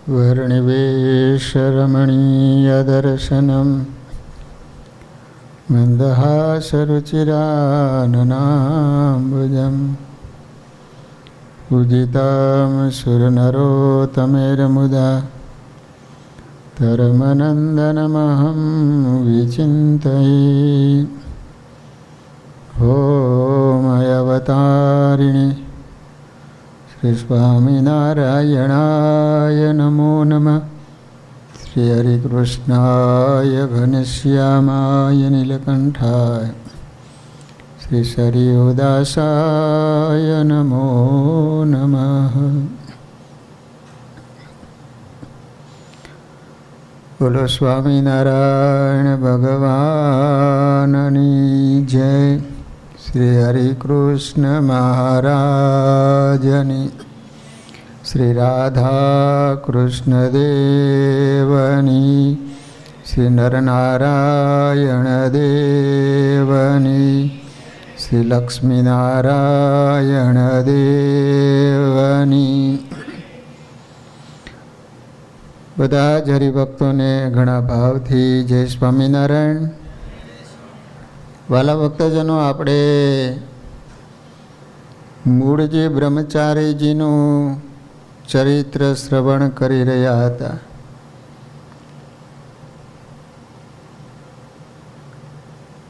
वर्णिवेशरमणीयदर्शनं मन्दहासरुचिराननाम्बुजं पूजितं सुरनरोत्तमेर्मुदा धर्मनन्दनमहं विचिन्तये। ॐ अवतारिणे श्री स्वामिनारायणाय नमो नमः। श्री हरिकृष्णाय घनश्यामाय नीलकंठाय श्री शरीरदासाय नमो नमः। बोलो स्वामिनारायण भगवाननी जय। श्री हरिकृष्ण महाराजनी, श्री राधा कृष्ण देवनी, श्री नरनारायण देवनी, श्री लक्ष्मी नारायण देवनी। बधा ज हरिभक्तों ने घणा भाव थी जय स्वामीनारायण। वाला भक्तजनों, આપણે મૂળજી બ્રહ્મચારીજીનું ચરિત્ર શ્રવણ કરી રહ્યા હતા.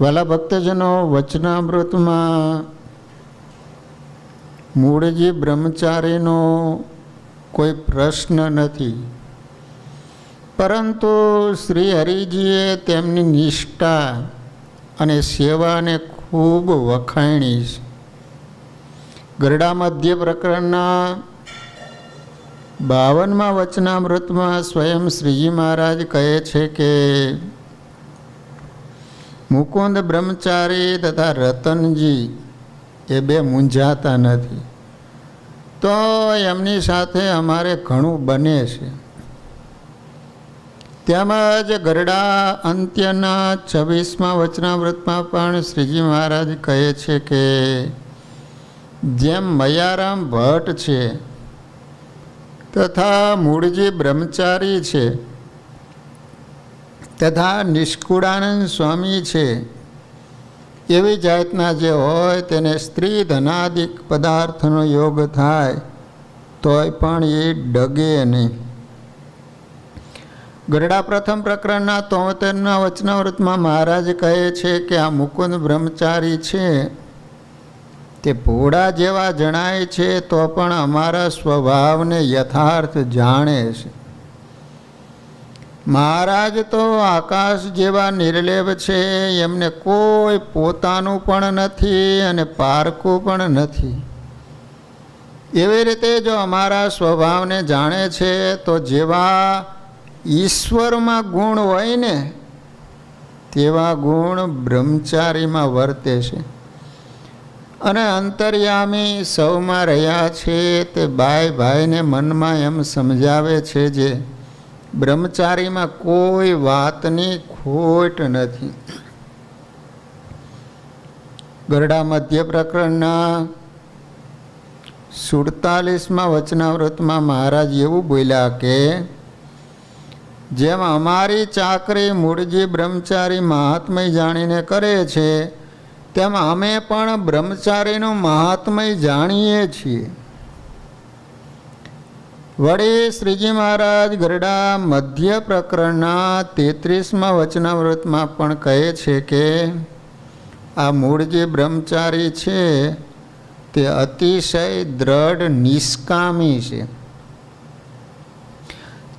વાલા ભક્તજનો, વચનામૃતમાં મૂળજી બ્રહ્મચારીનો કોઈ પ્રશ્ન નથી, પરંતુ શ્રી હરિજીએ તેમની નિષ્ઠા અને સેવાને ખૂબ વખાણી છે. ગરડા મધ્ય પ્રકરણના 52મા વચનામૃતમાં સ્વયં શ્રીજી મહારાજ કહે છે કે મુકુંદ બ્રહ્મચારી તથા રતનજી એ બે મૂંઝાતા નથી, તો એમની સાથે અમારે ઘણું બને છે. તેમજ ગરડા અંત્યના 26મા વચનામૃતમાં પણ શ્રીજી મહારાજ કહે છે કે જેમ મયારામ ભટ્ટ છે તથા મૂળજી બ્રહ્મચારી છે તથા નિષ્કુળાનંદ સ્વામી છે, એવી જાતના જે હોય તેને સ્ત્રી ધનાદિક પદાર્થનો યોગ થાય તોય પણ એ ડગે નહીં. ગરડા પ્રથમ પ્રકરણના 73ના વચનામૃતમાં મહારાજ કહે છે કે આ મુકુંદ બ્રહ્મચારી છે તે ભોળા જેવા જણાય છે તો પણ અમારા સ્વભાવને યથાર્થ જાણે છે. મહારાજ તો આકાશ જેવા નિર્લેપ છે, એમને કોઈ પોતાનું પણ નથી અને પારકું પણ નથી. એવી રીતે જો અમારા સ્વભાવને જાણે છે તો જેવા ઈશ્વરમાં ગુણ હોય ને તેવા ગુણ બ્રહ્મચારીમાં વર્તે છે. અને અંતર્યામી સૌમાં રહ્યા છે તે ભાઈને મનમાં એમ સમજાવે છે જે બ્રહ્મચારીમાં કોઈ વાતની ખોટ નથી. ગરડા મધ્ય પ્રકરણના 47મા વચનામૃતમાં મહારાજ એવું બોલ્યા કે જેમ અમારી ચાકરી મૂળજી બ્રહ્મચારી મહાત્મય જાણીને કરે છે તેમ અમે પણ બ્રહ્મચારીનું મહાત્મય જાણીએ છીએ. વળી શ્રીજી મહારાજ ગરડા મધ્ય પ્રકરણના 33મા વચનામૃતમાં પણ કહે છે કે આ મૂળજી બ્રહ્મચારી છે તે અતિશય દ્રઢ નિષ્કામી છે,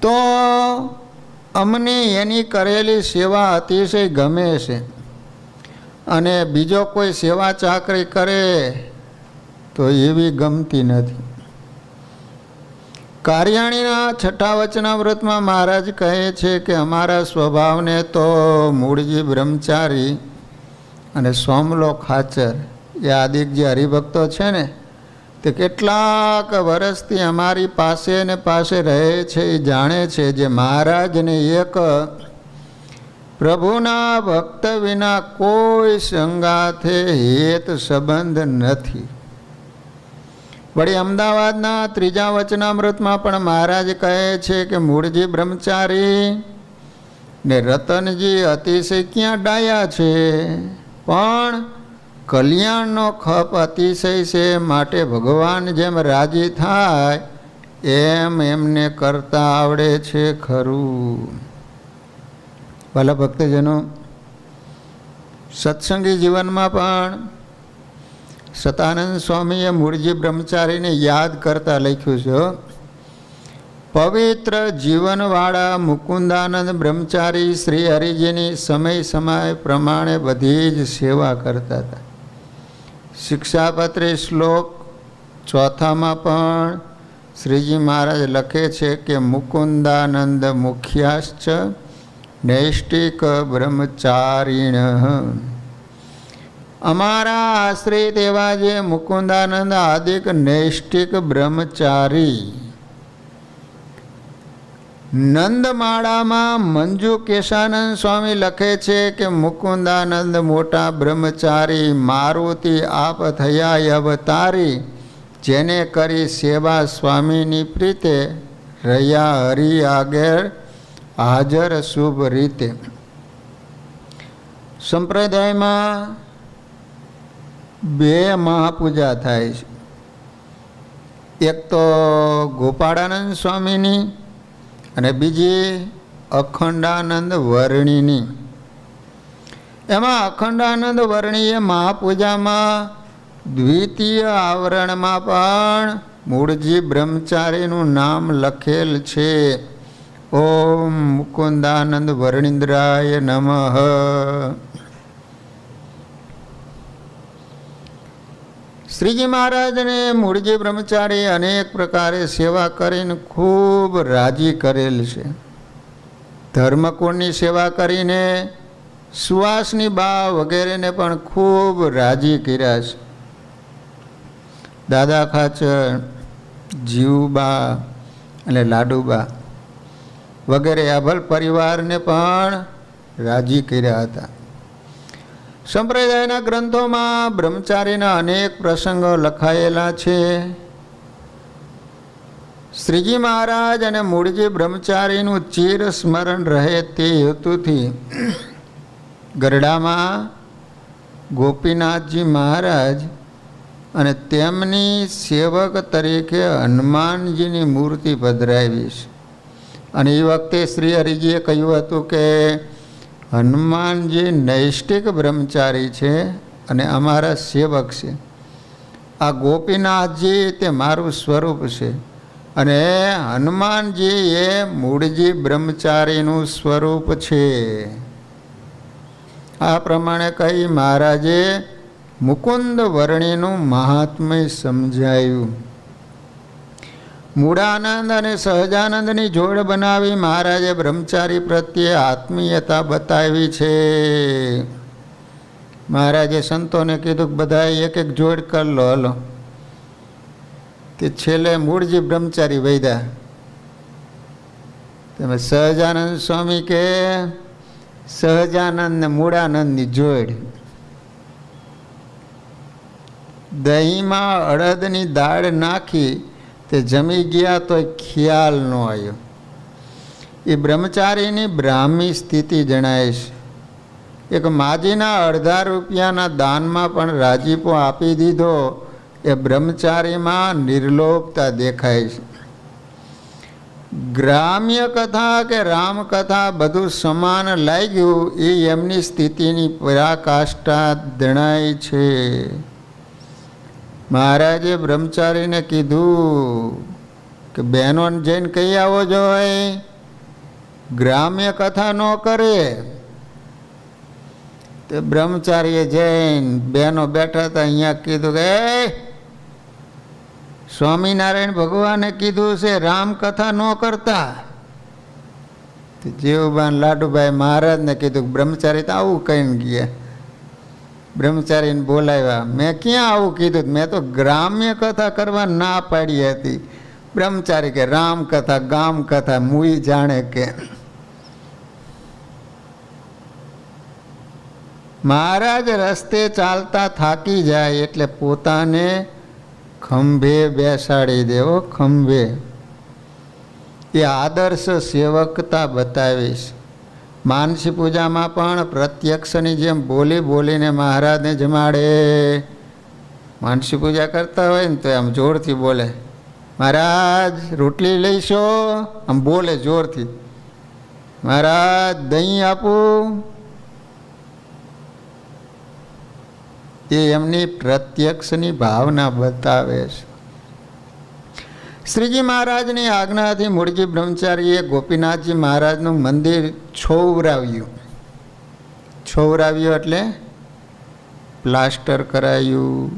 તો અમને એની કરેલી સેવા અતિશય ગમે છે. અને બીજો કોઈ સેવા ચાકરી કરે તો એવી ગમતી નથી. કાર્યાણીના 6ઠા વચનામૃતમાં મહારાજ કહે છે કે અમારા સ્વભાવને તો મૂળજી બ્રહ્મચારી અને સોમલો ખાચર એ આદિક જે હરિભક્તો છે ને તે કેટલાક વર્ષથી અમારી પાસે ને પાસે રહે છે એ જાણે છે. જે મહારાજને એક પ્રભુના ભક્ત વિના કોઈ સંગાથે હેત સંબંધ નથી. વળી અમદાવાદના ત્રીજા વચનામૃતમાં પણ મહારાજ કહે છે કે મૂળજી બ્રહ્મચારી ને રતનજી અતિશય ક્યાં ડાયા છે, પણ કલ્યાણનો ખપ અતિશય છે, માટે ભગવાન જેમ રાજી થાય એમ એમને કરતા આવડે છે ખરું. ભલા ભક્તજનો, સત્સંગી જીવનમાં પણ સતાનંદ સ્વામીએ મૂળજી બ્રહ્મચારીને યાદ કરતા લખ્યું છે, પવિત્ર જીવનવાળા મુકુંદાનંદ બ્રહ્મચારી શ્રી હરિજીની સમય સમય પ્રમાણે બધી જ સેવા કરતા હતા. શિક્ષાપત્રી શ્લોક 4માં પણ શ્રીજી મહારાજ લખે છે કે મુકુંદાનંદ મુખ્યાશ્ચ નૈષ્ટિક બ્રહ્મચારીણ. અમારા આશ્રિત એવા જે મુકુંદાનંદ આદિક નૈષ્ટિક બ્રહ્મચારી. નંદમાળામાં મંજુ કેશાનંદ સ્વામી લખે છે કે મુકુંદાનંદ મોટા બ્રહ્મચારી મારુતિ આપ થયા અવતારી, જેને કરી સેવા સ્વામીની પ્રીતે રહ્યા હરિ આગળ હાજર શુભ રીતે. સંપ્રદાયમાં 2 મહાપૂજા થાય છે. એક તો ગોપાળાનંદ સ્વામીની અને બીજી અખંડાનંદ વર્ણીની. એમાં અખંડાનંદ વર્ણીએ મહાપૂજામાં દ્વિતીય આવરણમાં પણ મૂળજી બ્રહ્મચારીનું નામ લખેલ છે. ઓમ મુકુંદાનંદ વર્ણિન્દ્રાય નમઃ. શ્રીજી મહારાજને મૂળજી બ્રહ્મચારી અનેક પ્રકારે સેવા કરીને ખૂબ રાજી કરેલ છે. ધર્મકુળની સેવા કરીને સુવાસની બા વગેરેને પણ ખૂબ રાજી કર્યા છે. દાદા ખાચર, જીવબા અને લાડુબા વગેરે અભલ પરિવારને પણ રાજી કર્યા હતા. સંપ્રદાયના ગ્રંથોમાં બ્રહ્મચારીના અનેક પ્રસંગો લખાયેલા છે. શ્રીજી મહારાજ અને મૂળજી બ્રહ્મચારીનું ચિર સ્મરણ રહે તે હેતુથી ગરડામાં ગોપીનાથજી મહારાજ અને તેમની સેવક તરીકે હનુમાનજીની મૂર્તિ પધરાવી છે. અને એ વખતે શ્રી હરિજીએ કહ્યું હતું કે હનુમાનજી નૈષ્ટિક બ્રહ્મચારી છે અને અમારા સેવક છે. આ ગોપીનાથજી તે મારું સ્વરૂપ છે અને હનુમાનજી એ મૂળજી બ્રહ્મચારીનું સ્વરૂપ છે. આ પ્રમાણે કહી મહારાજે મુકુંદ વર્ણીનું મહાત્મ્ય સમજાયું. મૂળાનંદ અને સહજાનંદની જોડ બનાવી મહારાજે બ્રહ્મચારી પ્રત્યે આત્મીયતા બતાવી છે. મહારાજે સંતોને કીધું કે બધા એક એક જોડ કર લો, હલો. તે છેલ્લે મૂળજી બ્રહ્મચારી વૈદા. તમે સહજાનંદ સ્વામી કે સહજાનંદ ને મૂળાનંદની જોડ. દહીંમાં અડદની દાળ નાખી તે જમી ગયા તો ખ્યાલ ન આવ્યો. એ બ્રહ્મચારીની બ્રાહ્મી સ્થિતિ જણાય છે. એક માજીના અડધા રૂપિયાના દાનમાં પણ રાજીપો આપી દીધો. એ બ્રહ્મચારીમાં નિર્લોભતા દેખાય છે. ગ્રામ્ય કથા કે રામકથા બધું સમાન લાગ્યું એ એમની સ્થિતિની પરાકાષ્ઠા જણાય છે. મહારાજે બ્રહ્મચારીને કીધું કે બહેનોને જઈને કહી આવો જોઈએ, ગ્રામ્ય કથા ન કરે. તે બ્રહ્મચારીએ જઈને બહેનો બેઠા હતા અહીંયા કીધું કે સ્વામિનારાયણ ભગવાને કીધું છે રામકથા ન કરતા. જીવબાન લાડુભાઈ મહારાજને કીધું બ્રહ્મચારી તો આવું કહીને ગયા. બ્રહ્મચારીને બોલાવ્યા. મેં ક્યાં આવું કીધું? મેં તો ગ્રામ્ય કથા કરવા ના પાડી હતી. બ્રહ્મચારી કે રામકથા ગામ કથા મુઈ જાણે કે. મહારાજ રસ્તે ચાલતા થાકી જાય એટલે પોતાને ખંભે બેસાડી દેવો, ખંભે. એ આદર્શ સેવકતા બતાવીશ. માનસી પૂજામાં પણ પ્રત્યક્ષની જેમ બોલી બોલીને મહારાજને જમાડે. માનસી પૂજા કરતા હોય ને તો આમ જોરથી બોલે, મહારાજ રોટલી લઈશો, આમ બોલે જોરથી. મહારાજ દહીં આપું. એ એમની પ્રત્યક્ષની ભાવના બતાવે છે. શ્રીજી મહારાજની આજ્ઞાથી મૂળજી બ્રહ્મચારીએ ગોપીનાથજી મહારાજનું મંદિર છોવરાવ્યું. છોવરાવ્યું એટલે પ્લાસ્ટર કરાયું.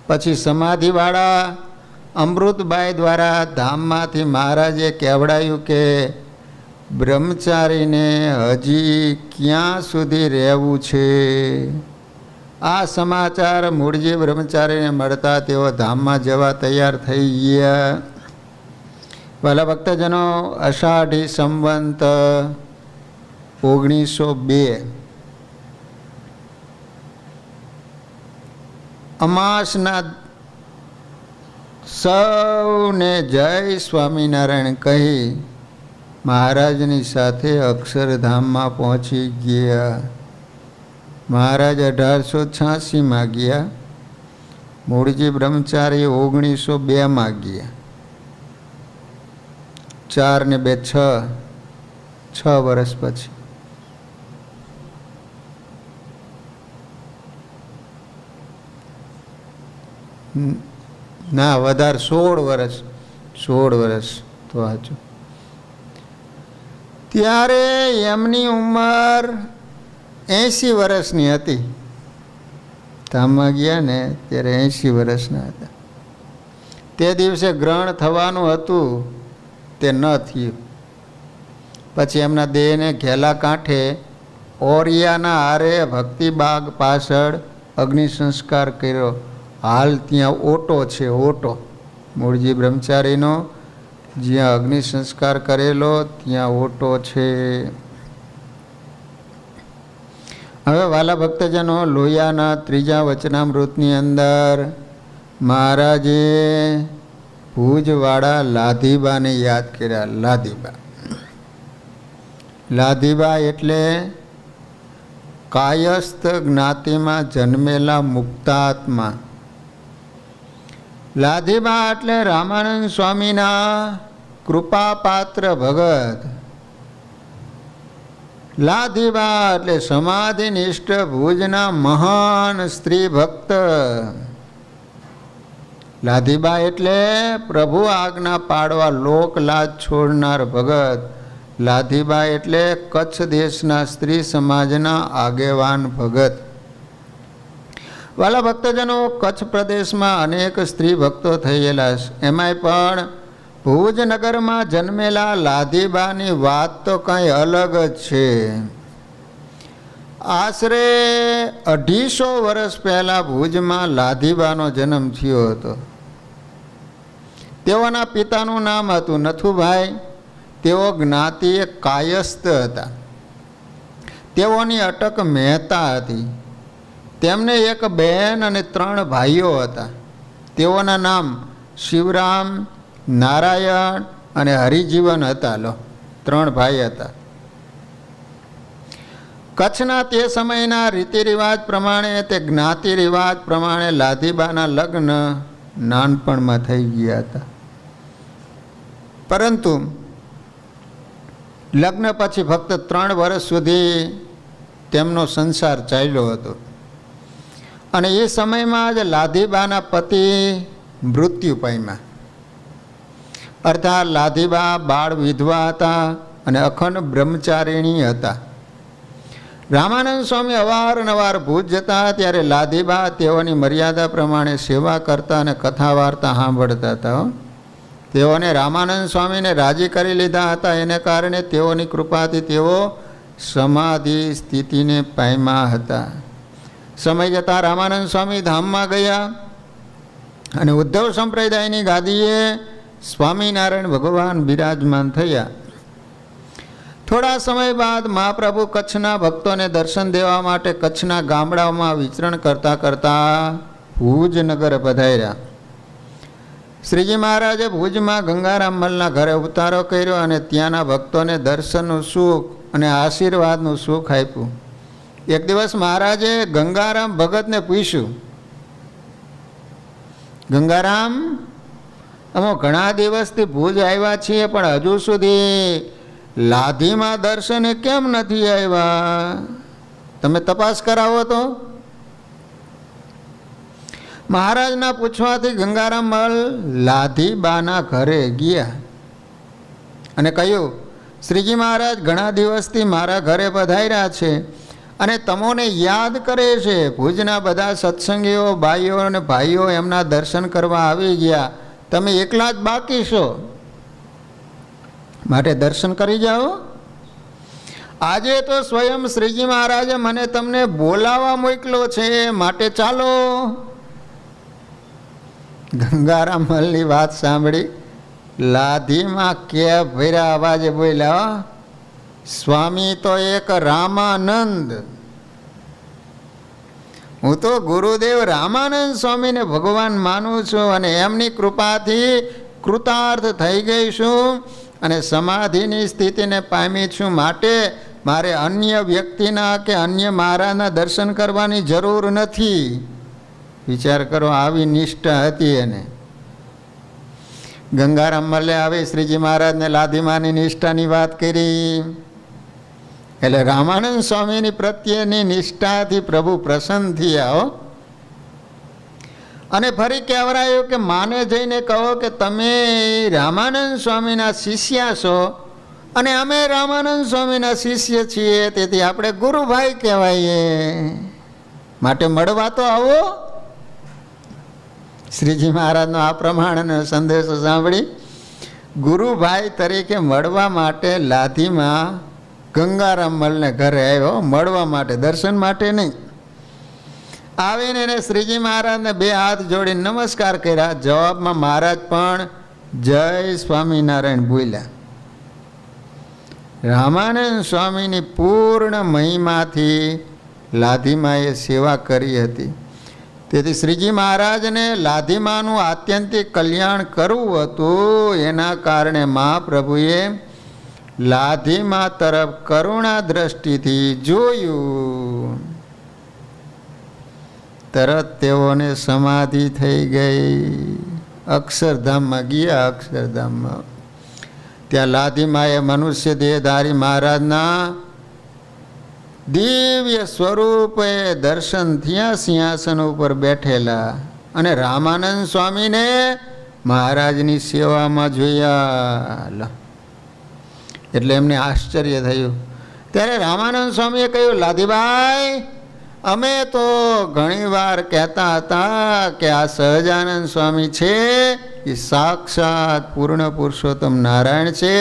પછી સમાધિવાળા અમૃતબાઈ દ્વારા ધામમાંથી મહારાજે કહેવડાયું કે બ્રહ્મચારીને હજી ક્યાં સુધી રહેવું છે. આ સમાચાર મૂળજી બ્રહ્મચારીને મળતા તેઓ ધામમાં જવા તૈયાર થઈ ગયા. ભલા ભક્તજનો, અષાઢી સંવંત 1902 અમાસના સૌને જય સ્વામિનારાયણ કહી મહારાજની સાથે અક્ષરધામમાં પહોંચી ગયા. મહારાજ 1886માં ગયા. મૂળજી બ્રહ્મચારી 1902માં ગયા. 4 ને 2 6 વર્ષ પછી. ના, વધારે 16 વર્ષ તો સાચું. ત્યારે એમની ઉંમર 80 વર્ષની હતી. ધામમાં ગયા ને ત્યારે 80 વર્ષના હતા. તે દિવસે ગ્રહણ થવાનું હતું, તે ન થયું. પછી એમના દેહને ઘેલા કાંઠે ઓરિયાના હારે ભક્તિબાગ પાછળ અગ્નિ સંસ્કાર કર્યો. હાલ ત્યાં ઓટો છે, ઓટો મૂળજી બ્રહ્મચારીનો જ્યાં અગ્નિ સંસ્કાર કરેલો ત્યાં ઓટો છે. હવે વાલા ભક્તજનો, લોહિયાના 3જા વચનામૃતની અંદર મહારાજે ભુજવાળા લાધીબાને યાદ કર્યા. લાધીબા એટલે કાયસ્થ જ્ઞાતિમાં જન્મેલા મુક્તાત્મા. લાધીબા એટલે રામાનંદ સ્વામીના કૃપાપાત્ર ભગત. લાધીબા એટલે સમાધિનિષ્ઠ ભુજના મહાન સ્ત્રી ભક્ત. લાધીબા એટલે પ્રભુ આજ્ઞા પાડવા લોક લાજ છોડનાર ભગત. લાધીબા એટલે કચ્છ દેશના સ્ત્રી સમાજના આગેવાન ભગત. વાલા ભક્તજનો, કચ્છ પ્રદેશમાં અનેક સ્ત્રી ભક્તો થયેલા છે. એમાંય પણ ભુજનગરમાં જન્મેલા લાધીબાની વાત તો કંઈ અલગ જ છે. આશરે 250 વર્ષ પહેલાં ભુજમાં લાધીબાનો જન્મ થયો હતો. તેઓના પિતાનું નામ હતું નથુભાઈ. તેઓ જ્ઞાતિએ કાયસ્થ હતા. તેઓની અટક મહેતા હતી. તેમને એક બહેન અને 3 ભાઈઓ હતા. તેઓના નામ શિવરામ, નારાયણ અને હરિજીવન હતા. 3 ભાઈ હતા. કચ્છના તે સમયના રીતિ રિવાજ પ્રમાણે, તે જ્ઞાતિ રિવાજ પ્રમાણે લાધીબાના લગ્ન નાનપણમાં થઈ ગયા હતા. પરંતુ લગ્ન પછી ફક્ત 3 વર્ષ સુધી તેમનો સંસાર ચાલ્યો હતો. અને એ સમયમાં જ લાધીબાના પતિ મૃત્યુ પામ્યા. અર્થાત લાધીબા બાળ વિધવા હતા અને અખંડ બ્રહ્મચારિણી હતા. રામાનંદ સ્વામી અવારનવાર ભુજ જતા ત્યારે લાધીબા તેઓની મર્યાદા પ્રમાણે સેવા કરતા અને કથા વાર્તા સાંભળતા હતા. તેઓને રામાનંદ સ્વામીને રાજી કરી લીધા હતા. એને કારણે તેઓની કૃપાથી તેઓ સમાધિ સ્થિતિને પામ્યા હતા. સમય જતાં રામાનંદ સ્વામી ધામમાં ગયા અને ઉદ્ધવ સંપ્રદાયની ગાદીએ સ્વામિનારાયણ ભગવાન બિરાજમાન થયા. થોડા સમય બાદ મહાપ્રભુ કચ્છના ભક્તોને દર્શન દેવા માટે કચ્છના ગામડાઓમાં વિચરણ કરતા કરતા ભુજનગર પધાર્યા. શ્રીજી મહારાજે ભુજમાં ગંગારામ મલના ઘરે ઉતારો કર્યો અને ત્યાંના ભક્તોને દર્શનનું સુખ અને આશીર્વાદનું સુખ આપ્યું. એક દિવસ મહારાજે ગંગારામ ભગતને પૂછ્યું, ગંગારામ, અમે ઘણા દિવસથી ભુજ આવ્યા છીએ પણ હજુ સુધી લાધીમાં દર્શને કેમ નથી આવ્યા? તમે તપાસ કરાવો તો. મહારાજના પૂછવાથી ગંગારામ મલ લાધીબાના ઘરે ગયા અને કહ્યું, શ્રીજી મહારાજ ઘણા દિવસથી મારા ઘરે પધાર્યા છે અને તમોને યાદ કરે છે. ભુજના બધા સત્સંગીઓ, ભાઈઓ અને ભાઈઓ એમના દર્શન કરવા આવી ગયા. તમે એકલા જ બાકી છો, માટે દર્શન કરી જાઓ. આજે તો સ્વયં શ્રીજી મહારાજે મને તમને બોલાવવા મોકલો છે, માટે ચાલો. ગંગારામ મલની વાત સાંભળી લાધીમાં કે ભર્યા અવાજે બોલ્યા, સ્વામી તો એક રામાનંદ. હું તો ગુરુદેવ રામાનંદ સ્વામીને ભગવાન માનું છું અને એમની કૃપાથી કૃતાર્થ થઈ ગઈ છું અને સમાધિની સ્થિતિને પામી છું. માટે મારે અન્ય વ્યક્તિના કે અન્ય મહારાજના દર્શન કરવાની જરૂર નથી. વિચાર કરો, આવી નિષ્ઠા હતી એને. ગંગારામ મલે આવી શ્રીજી મહારાજને લાધીમાની નિષ્ઠાની વાત કરી. એટલે રામાનંદ સ્વામીની પ્રત્યેની નિષ્ઠાથી પ્રભુ પ્રસન્ન થયા. અને ફરી કહેવરાયું કે માને જઈને કહો કે તમે રામાનંદ સ્વામીના શિષ્ય છો અને અમે રામાનંદ સ્વામીના શિષ્ય છીએ, તેથી આપણે ગુરુભાઈ કહેવાઈએ, માટે મળવા તો આવો. શ્રીજી મહારાજનો આ પ્રમાણનો સંદેશો સાંભળી ગુરુભાઈ તરીકે મળવા માટે લાધીમાં ગંગારામ મલને ઘરે આવ્યો. મળવા માટે, દર્શન માટે નહીં. આવીને એને શ્રીજી મહારાજને બે હાથ જોડીને નમસ્કાર કર્યા. જવાબમાં મહારાજ પણ જય સ્વામિનારાયણ બોલ્યા. રામાનંદ સ્વામીની પૂર્ણ મહિમાથી લાધીમાએ સેવા કરી હતી. તેથી શ્રીજી મહારાજને લાધીમાનું આત્યંતિક કલ્યાણ કરવું હતું. એના કારણે મહાપ્રભુએ લાધીમા તરફ કરુણા દ્રષ્ટિથી જોયું. તરત તેઓને સમાધિ થઈ ગઈ. અક્ષરધામમાં ગયા. અક્ષરધામમાં ત્યાં લાધીમાએ મનુષ્ય દેહધારી મહારાજના દિવ્ય સ્વરૂપે દર્શન થયા, સિંહાસન ઉપર બેઠેલા, અને રામાનંદ સ્વામીને મહારાજની સેવામાં જોયા. એટલે એમને આશ્ચર્ય થયું. ત્યારે રામાનંદ સ્વામીએ કહ્યું, લાધીભાઈ, અમે તો ઘણી વાર કહેતા હતા કે આ સહજાનંદ સ્વામી છે એ સાક્ષાત પૂર્ણ પુરુષોત્તમ નારાયણ છે,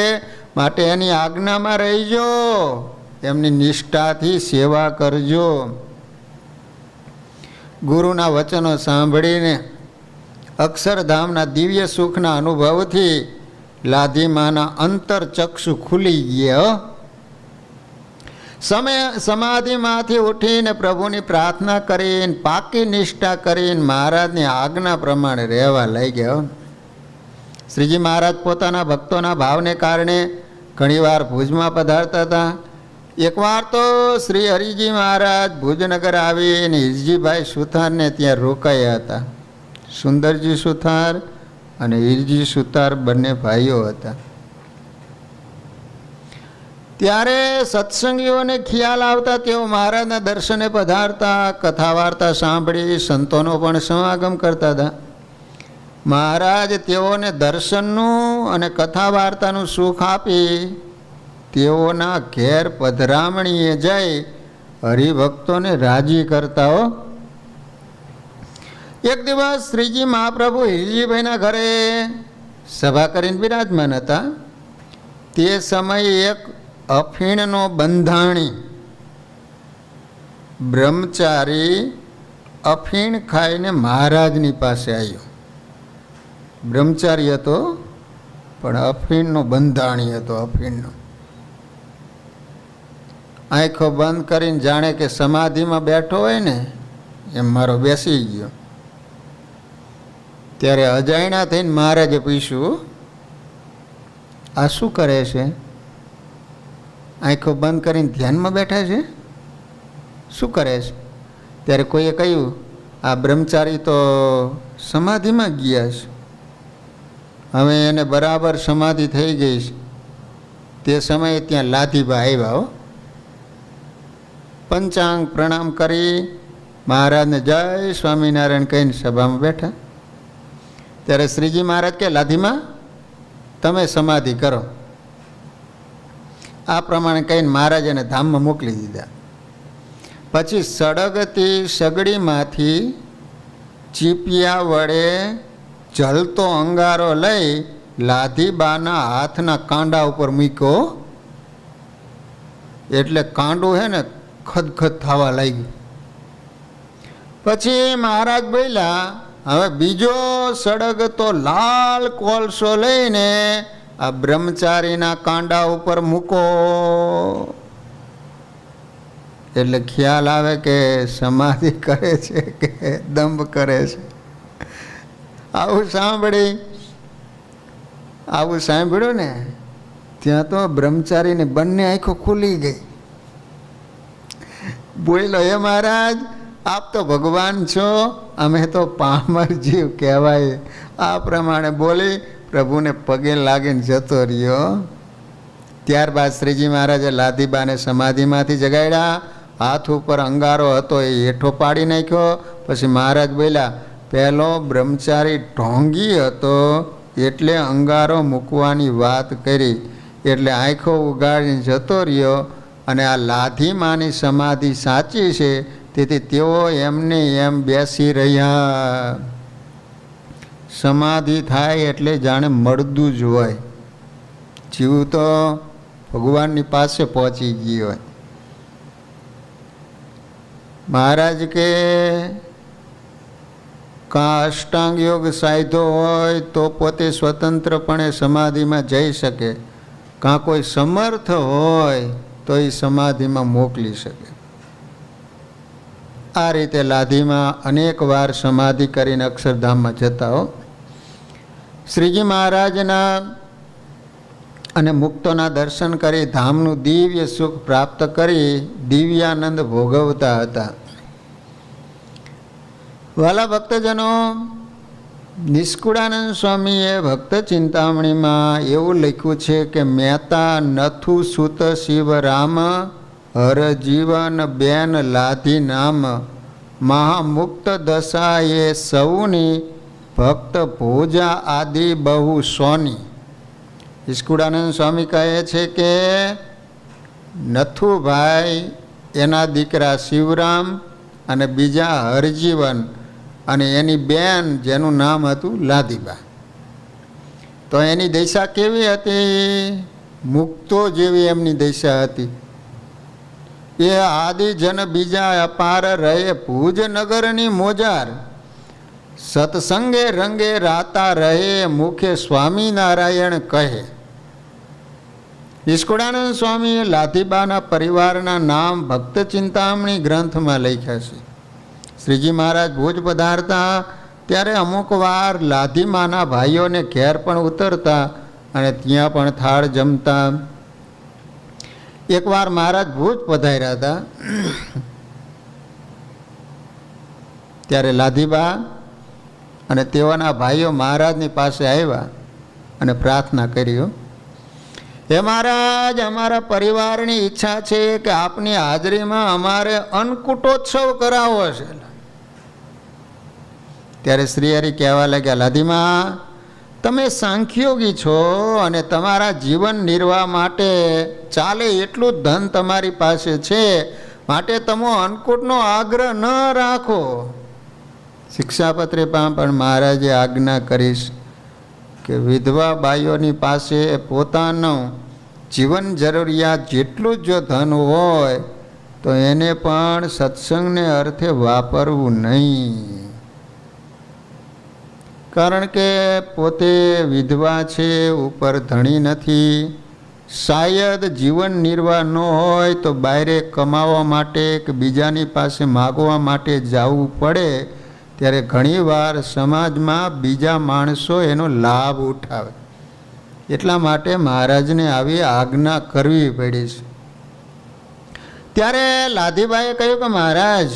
માટે એની આજ્ઞામાં રહીજો, એમની નિષ્ઠાથી સેવા કરજો. ગુરુના વચનો સાંભળીને અક્ષરધામના દિવ્ય સુખના અનુભવથી લાધીમાના અંતરચક્ષુ ખુલી ગયા. સમાધિમાંથી ઉઠીને પ્રભુની પ્રાર્થના કરીને, પાકી નિષ્ઠા કરીને મહારાજની આજ્ઞા પ્રમાણે રહેવા લઈ ગયો. શ્રીજી મહારાજ પોતાના ભક્તોના ભાવને કારણે ઘણીવાર ભુજમાં પધારતા હતા. એકવાર તો શ્રી હરિજી મહારાજ ભુજનગર આવીને હિરજીભાઈ સુથારને ત્યાં રોકાયા હતા. સુંદરજી સુથાર અને હિરજી સુથાર બંને ભાઈઓ હતા. ત્યારે સત્સંગીઓને ખ્યાલ આવતા તેઓ મહારાજના દર્શને પધારતા, કથા વાર્તા સાંભળી સંતોનો પણ સમાગમ કરતા હતા. મહારાજ તેઓને દર્શનનું અને કથા વાર્તાનું સુખ આપી તેઓના ઘેર પધરામણીએ જઈ હરિભક્તોને રાજી કરતા હો. એક દિવસ શ્રીજી મહાપ્રભુ હિરજીભાઈના ઘરે સભા કરીને બિરાજમાન હતા. તે સમયે એક અફીણનો બંધાણી બ્રહ્મચારી અફીણ ખાઈને મહારાજની પાસે આવ્યો. બ્રહ્મચારી હતો પણ અફીણનો બંધાણી હતો. અફીણનો આંખો બંધ કરીને જાણે કે સમાધિમાં બેઠો હોય ને એમ મારો બેસી ગયો. ત્યારે અજાણ્યા થઈને મહારાજે પૂછ્યું, આ શું કરે છે? આંખો બંધ કરીને ધ્યાનમાં બેઠા છે, શું કરે છે? ત્યારે કોઈએ કહ્યું, આ બ્રહ્મચારી તો સમાધિમાં ગયા છે, હવે એને બરાબર સમાધિ થઈ ગઈ છે. તે સમયે ત્યાં લાધીબા આવ્યા. પંચાંગ પ્રણામ કરી મહારાજને જય સ્વામિનારાયણ કહીને સભામાં બેઠા. ત્યારે શ્રીજી મહારાજ કે, લાધીમાં તમે સમાધિ કરો. આ પ્રમાણે કહીને મહારાજ એને ધામમાં મોકલી દીધા. પછી સળગતી સગડીમાંથી ચીપિયા વડે જલતો અંગારો લઈ લાધીબાના હાથના કાંડા ઉપર મૂક્યો. એટલે કાંડું હે ને ખદખદ થવા લાગ્યું. પછી મહારાજ બોલ્યા, હવે બીજો સળગતો લાલ કોલસો લઈને આ બ્રહ્મચારીના કાંડા ઉપર મૂકો. એટલે ખ્યાલ આવે કે સમાધિ કરે છે કે દંભ કરે છે. આવું સાંભળ્યું ને ત્યાં તો બ્રહ્મચારીની બંને આંખો ખુલી ગઈ. બોલો, હે મહારાજ, આપ તો ભગવાન છો, અમે તો પામર જીવ કહેવાય. આ પ્રમાણે બોલી પ્રભુને પગે લાગીને જતો રહ્યો. ત્યારબાદ શ્રીજી મહારાજે લાધીબાને સમાધિમાંથી જગાડ્યા. હાથ ઉપર અંગારો હતો એ હેઠો પાડી નાખ્યો. પછી મહારાજ બોલ્યા, પહેલો બ્રહ્મચારી ઢોંગી હતો એટલે અંગારો મૂકવાની વાત કરી, એટલે આંખો ઉગાડીને જતો રહ્યો. અને આ લાધીમાની સમાધિ સાચી છે, તેથી તેઓ એમને એમ બેસી રહ્યા. સમાધિ થાય એટલે જાણે મળદું જ હોય, જીવ તો ભગવાનની પાસે પહોંચી ગયો હોય. મહારાજ કે, કાં અષ્ટાંગ યોગ સાધ્યો હોય તો પોતે સ્વતંત્રપણે સમાધિમાં જઈ શકે, કાં કોઈ સમર્થ હોય તો એ સમાધિમાં મોકલી શકે. આ રીતે લાધીમાં અનેક વાર સમાધિ કરીને અક્ષરધામમાં જતા હો. શ્રીજી મહારાજના અને મુક્તોના દર્શન કરી ધામનું દિવ્ય સુખ પ્રાપ્ત કરી દિવ્યાનંદ ભોગવતા હતા. વાલા ભક્તજનો, નિષ્કુળાનંદ સ્વામીએ ભક્ત ચિંતામણીમાં એવું લખ્યું છે કે મહેતા નથુ સુત શિવ રામ હર જીવન બેન લાધી નામ મહામુક્ત દશા એ સૌની ભક્ત ભોજા આદિ બહુ સોની. નિષ્કુળાનંદ સ્વામી કહે છે કે નથુભાઈ એના દીકરા શિવરામ અને બીજા હરજીવન અને એની બેન જેનું નામ હતું લાધીબા, તો એની દશા કેવી હતી? મુક્તો જેવી એમની દશા હતી. એ આદિજન બીજા અપાર રહે ભુજનગરની મોજાર, સત્સંગે રંગે રાતા રહે મુખે સ્વામિનારાયણ કહે. નિષ્કુળાનંદ સ્વામીએ લાધીબાના પરિવારના નામ ભક્ત ચિંતામણી ગ્રંથમાં લખ્યા છે. શ્રીજી મહારાજ ભુજ પધારતા ત્યારે અમુક વાર લાધીમાના ભાઈઓને ઘેર પણ ઉતરતા અને ત્યાં પણ થાળ જમતા. એકવાર મહારાજ ભુજ પધાર્યા હતા, ત્યારે લાધીબા અને તેઓના ભાઈઓ મહારાજની પાસે આવ્યા અને પ્રાર્થના કરી, હે મહારાજ, અમારા પરિવારની ઈચ્છા છે કે આપની હાજરીમાં અમારે અન્નકૂટોત્સવ કરાવવો છે. ત્યારે શ્રી હરિ કહેવા લાગ્યા, લાધીમા, તમે સાંખ્યોગી છો અને તમારા જીવન નિર્વાહ માટે ચાલે એટલું જ ધન તમારી પાસે છે, માટે તમે અન્નકૂટનો આગ્રહ ન રાખો. શિક્ષાપત્રીમાં પણ મહારાજે આજ્ઞા કરીશ કે વિધવા બાઈઓની પાસે પોતાનું જીવન જરૂરિયાત જેટલું જ જો ધન હોય તો એને પણ સત્સંગને અર્થે વાપરવું નહીં. કારણ કે પોતે વિધવા છે, ઉપર ધણી નથી. શાયદ જીવન નિર્વાહ ન હોય તો બહારે કમાવા માટે કે બીજાની પાસે માગવા માટે જવું પડે, ત્યારે ઘણીવાર સમાજમાં બીજા માણસો એનો લાભ ઉઠાવે. એટલા માટે મહારાજને આવી આજ્ઞા કરવી પડી છે. ત્યારે લાધીબાઈએ કહ્યું કે મહારાજ,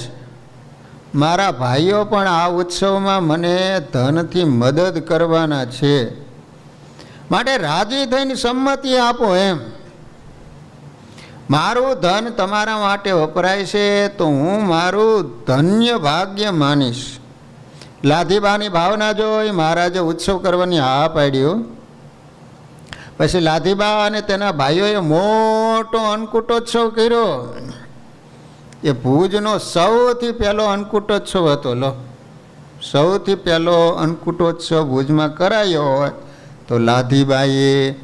મારા ભાઈઓ પણ આ ઉત્સવમાં મને ધનથી મદદ કરવાના છે, માટે રાજી થઈને સંમતિ આપો. એમ મારું ધન તમારા માટે વપરાય છે તો હું મારું ધન્ય ભાગ્ય માનીશ. લાધીબાની ભાવના જોઈ મહારાજે ઉત્સવ કરવાની હા પાડ્યો. પછી લાધીબા અને તેના ભાઈઓએ મોટો અન્નકૂટોત્સવ કર્યો. એ ભુજનો સૌથી પહેલો અન્નકૂટોત્સવ હતો. લો, સૌથી પહેલો અન્નકૂટોત્સવ ભુજમાં કરાયો હોય તો લાધીબાઈએ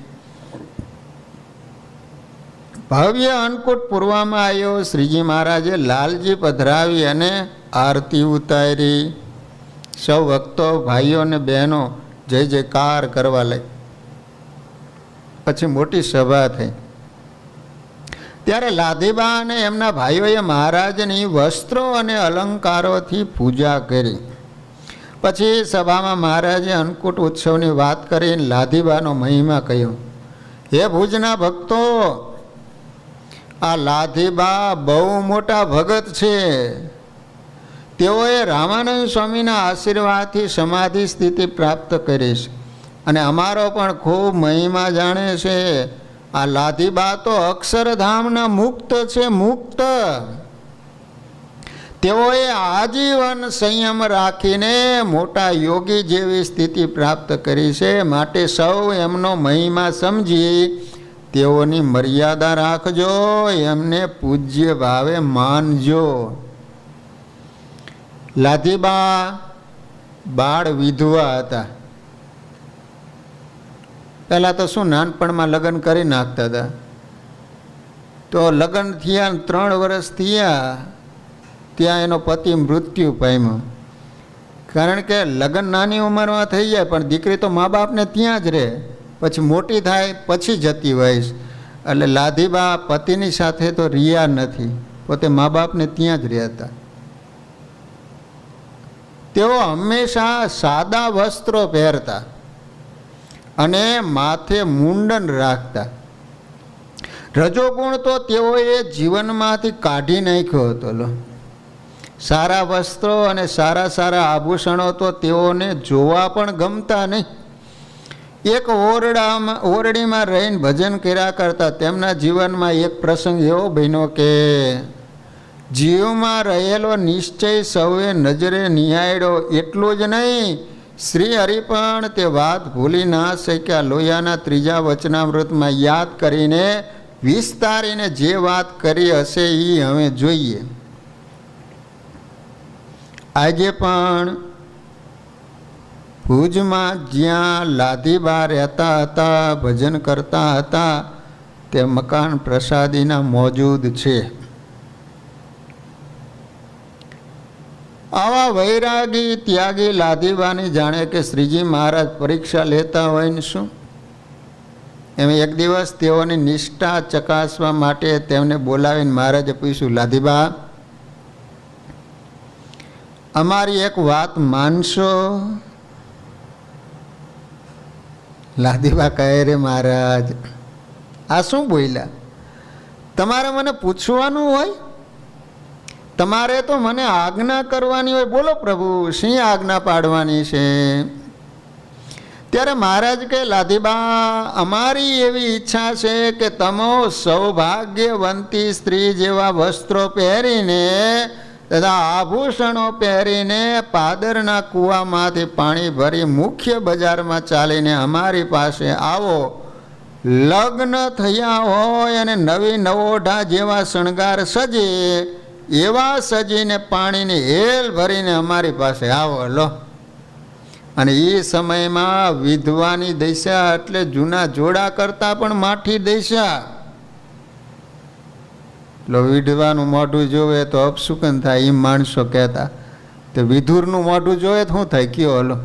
ભવ્ય અન્નકૂટ પૂરવામાં આવ્યો. શ્રીજી મહારાજે લાલજી પધરાવી અને આરતી ઉતારી. સૌ ભક્તો, ભાઈઓ અને બહેનો જય જયકાર કરવા લાગી. પછી મોટી સભા થઈ. ત્યારે લાધીબા અને એમના ભાઈઓએ મહારાજની વસ્ત્રો અને અલંકારોથી પૂજા કરી. પછી સભામાં મહારાજે અન્નકૂટ ઉત્સવની વાત કરીને લાધીબાનો મહિમા કહ્યો. હે ભુજના ભક્તો, આ લાધીબા બહુ મોટા ભગત છે. તેઓએ રામાનંદ સ્વામીના આશીર્વાદથી સમાધિ સ્થિતિ પ્રાપ્ત કરી છે અને અમારો પણ ખૂબ મહિમા જાણે છે. આ લાધીબા તો અક્ષરધામના મુક્ત છે, મુક્ત. તેઓએ આજીવન સંયમ રાખીને મોટા યોગી જેવી સ્થિતિ પ્રાપ્ત કરી છે. માટે સૌ એમનો મહિમા સમજી તેઓની મર્યાદા રાખજો, એમને પૂજ્ય ભાવે માનજો. લાધીબા બાળ વિધવા હતા. પહેલાં તો શું, નાનપણમાં લગ્ન કરી નાખતા હતા. તો લગ્ન થયા 3 વર્ષ થયા ત્યાં એનો પતિ મૃત્યુ પામ્યો. કારણ કે લગ્ન નાની ઉંમરમાં થઈ જાય, પણ દીકરી તો મા બાપને ત્યાં જ રહે. પછી મોટી થાય પછી જતી હોય. એટલે લાધીબા પતિની સાથે તો રહ્યા નથી, પોતે મા બાપને ત્યાં જ રહેતા. તેઓ હંમેશા સાદા વસ્ત્રો પહેરતા અને માથે મુંડન રાખતા. રજોગુણ તો તેઓએ જીવનમાંથી કાઢી નાખ્યો હતો. લો, સારા વસ્ત્રો અને સારા સારા આભૂષણો તો તેઓને જોવા પણ ગમતા નહીં. એક ઓરડીમાં રહીને ભજન કર્યા કરતા. તેમના જીવનમાં એક પ્રસંગ એવો બન્યો કે જીવમાં રહેલો નિશ્ચય સૌએ નજરે નિહાળ્યો. એટલું જ નહીં, શ્રી હરિ પણ તે વાત ભૂલી ના શક્યા. લોહિયાના 3જા વચનામૃતમાં યાદ કરીને વિસ્તારીને જે વાત કરી હશે એ હવે જોઈએ. આજે પણ ભુજમાં જ્યાં લાધીબા રહેતા હતા, ભજન કરતા હતા, તે મકાન પ્રસાદીના મોજૂદ છે. આવા વૈરાગી ત્યાગી લાધીબાની જાણે કે શ્રીજી મહારાજ પરીક્ષા લેતા હોય ને શું. એમ એક દિવસ તેઓની નિષ્ઠા ચકાસવા માટે તેમને બોલાવીને મહારાજે પૂછ્યું, લાધીબા, અમારી એક વાત માનશો? લાધીબા કહે, રે મહારાજ, આ શું બોલ્યા? તમારે મને પૂછવાનું હોય? તમારે તો મને આજ્ઞા કરવાની હોય. બોલો પ્રભુ, શી આજ્ઞા પાડવાની છે? ત્યારે મહારાજ કહે, લાધીબા, અમારી એવી ઈચ્છા છે કે તમે સૌભાગ્યવંતી સ્ત્રી જેવા વસ્ત્રો પહેરીને તથા આભૂષણો પહેરીને પાદરના કૂવામાંથી પાણી ભરી મુખ્ય બજારમાં ચાલીને અમારી પાસે આવો. લગ્ન થયા હોય અને નવી નવોઢા જેવા શણગાર સજે એવા સજીને પાણીની હેલ ભરીને અમારી પાસે આવો. લો, અને એ સમયમાં વિધવાની દશા એટલે જૂના જોડા કરતાં પણ માઠી દશા. લો, વિધવાનું મોઢું જોવે તો અપશુકન થાય, એમ માણસો કહેતા. તો વિધુરનું મોઢું જોવે તો શું થાય? કયો હલો.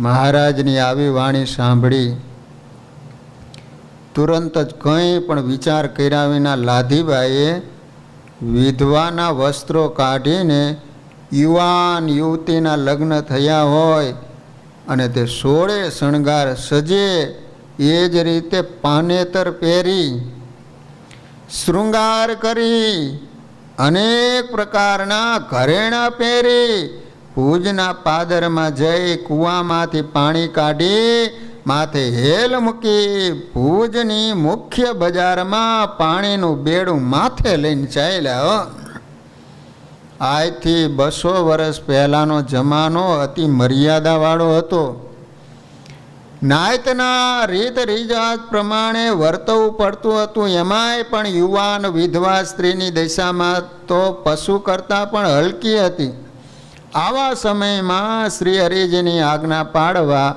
મહારાજની આવી વાણી સાંભળી તુરંત જ કંઈ પણ વિચાર કર્યા વિના લાધીબાઈએ વિધવાના વસ્ત્રો કાઢીને યુવાન યુવતીના લગ્ન થયા હોય અને તે 16 શણગાર સજે, એ જ રીતે પાનેતર પહેરી શૃંગાર કરી અનેક પ્રકારના ઘરેણાં પહેરી ભુજના પાદરમાં જઈ કૂવામાંથી પાણી કાઢી માથે હેલ મૂકી ભુજની મુખ્ય બજારમાં પાણીનું બેડું માથે લઈને ચાલ્યા. આજથી 200 વર્ષ પહેલાંનો જમાનો અતિ મર્યાદાવાળો હતો. નાયતના રીત રિવાજ પ્રમાણે વર્તવું પડતું હતું. એમાંય પણ યુવાન વિધવા સ્ત્રીની દશામાં તો પશુ કરતાં પણ હલકી હતી. આવા સમયમાં શ્રી હરિજીની આજ્ઞા પાડવા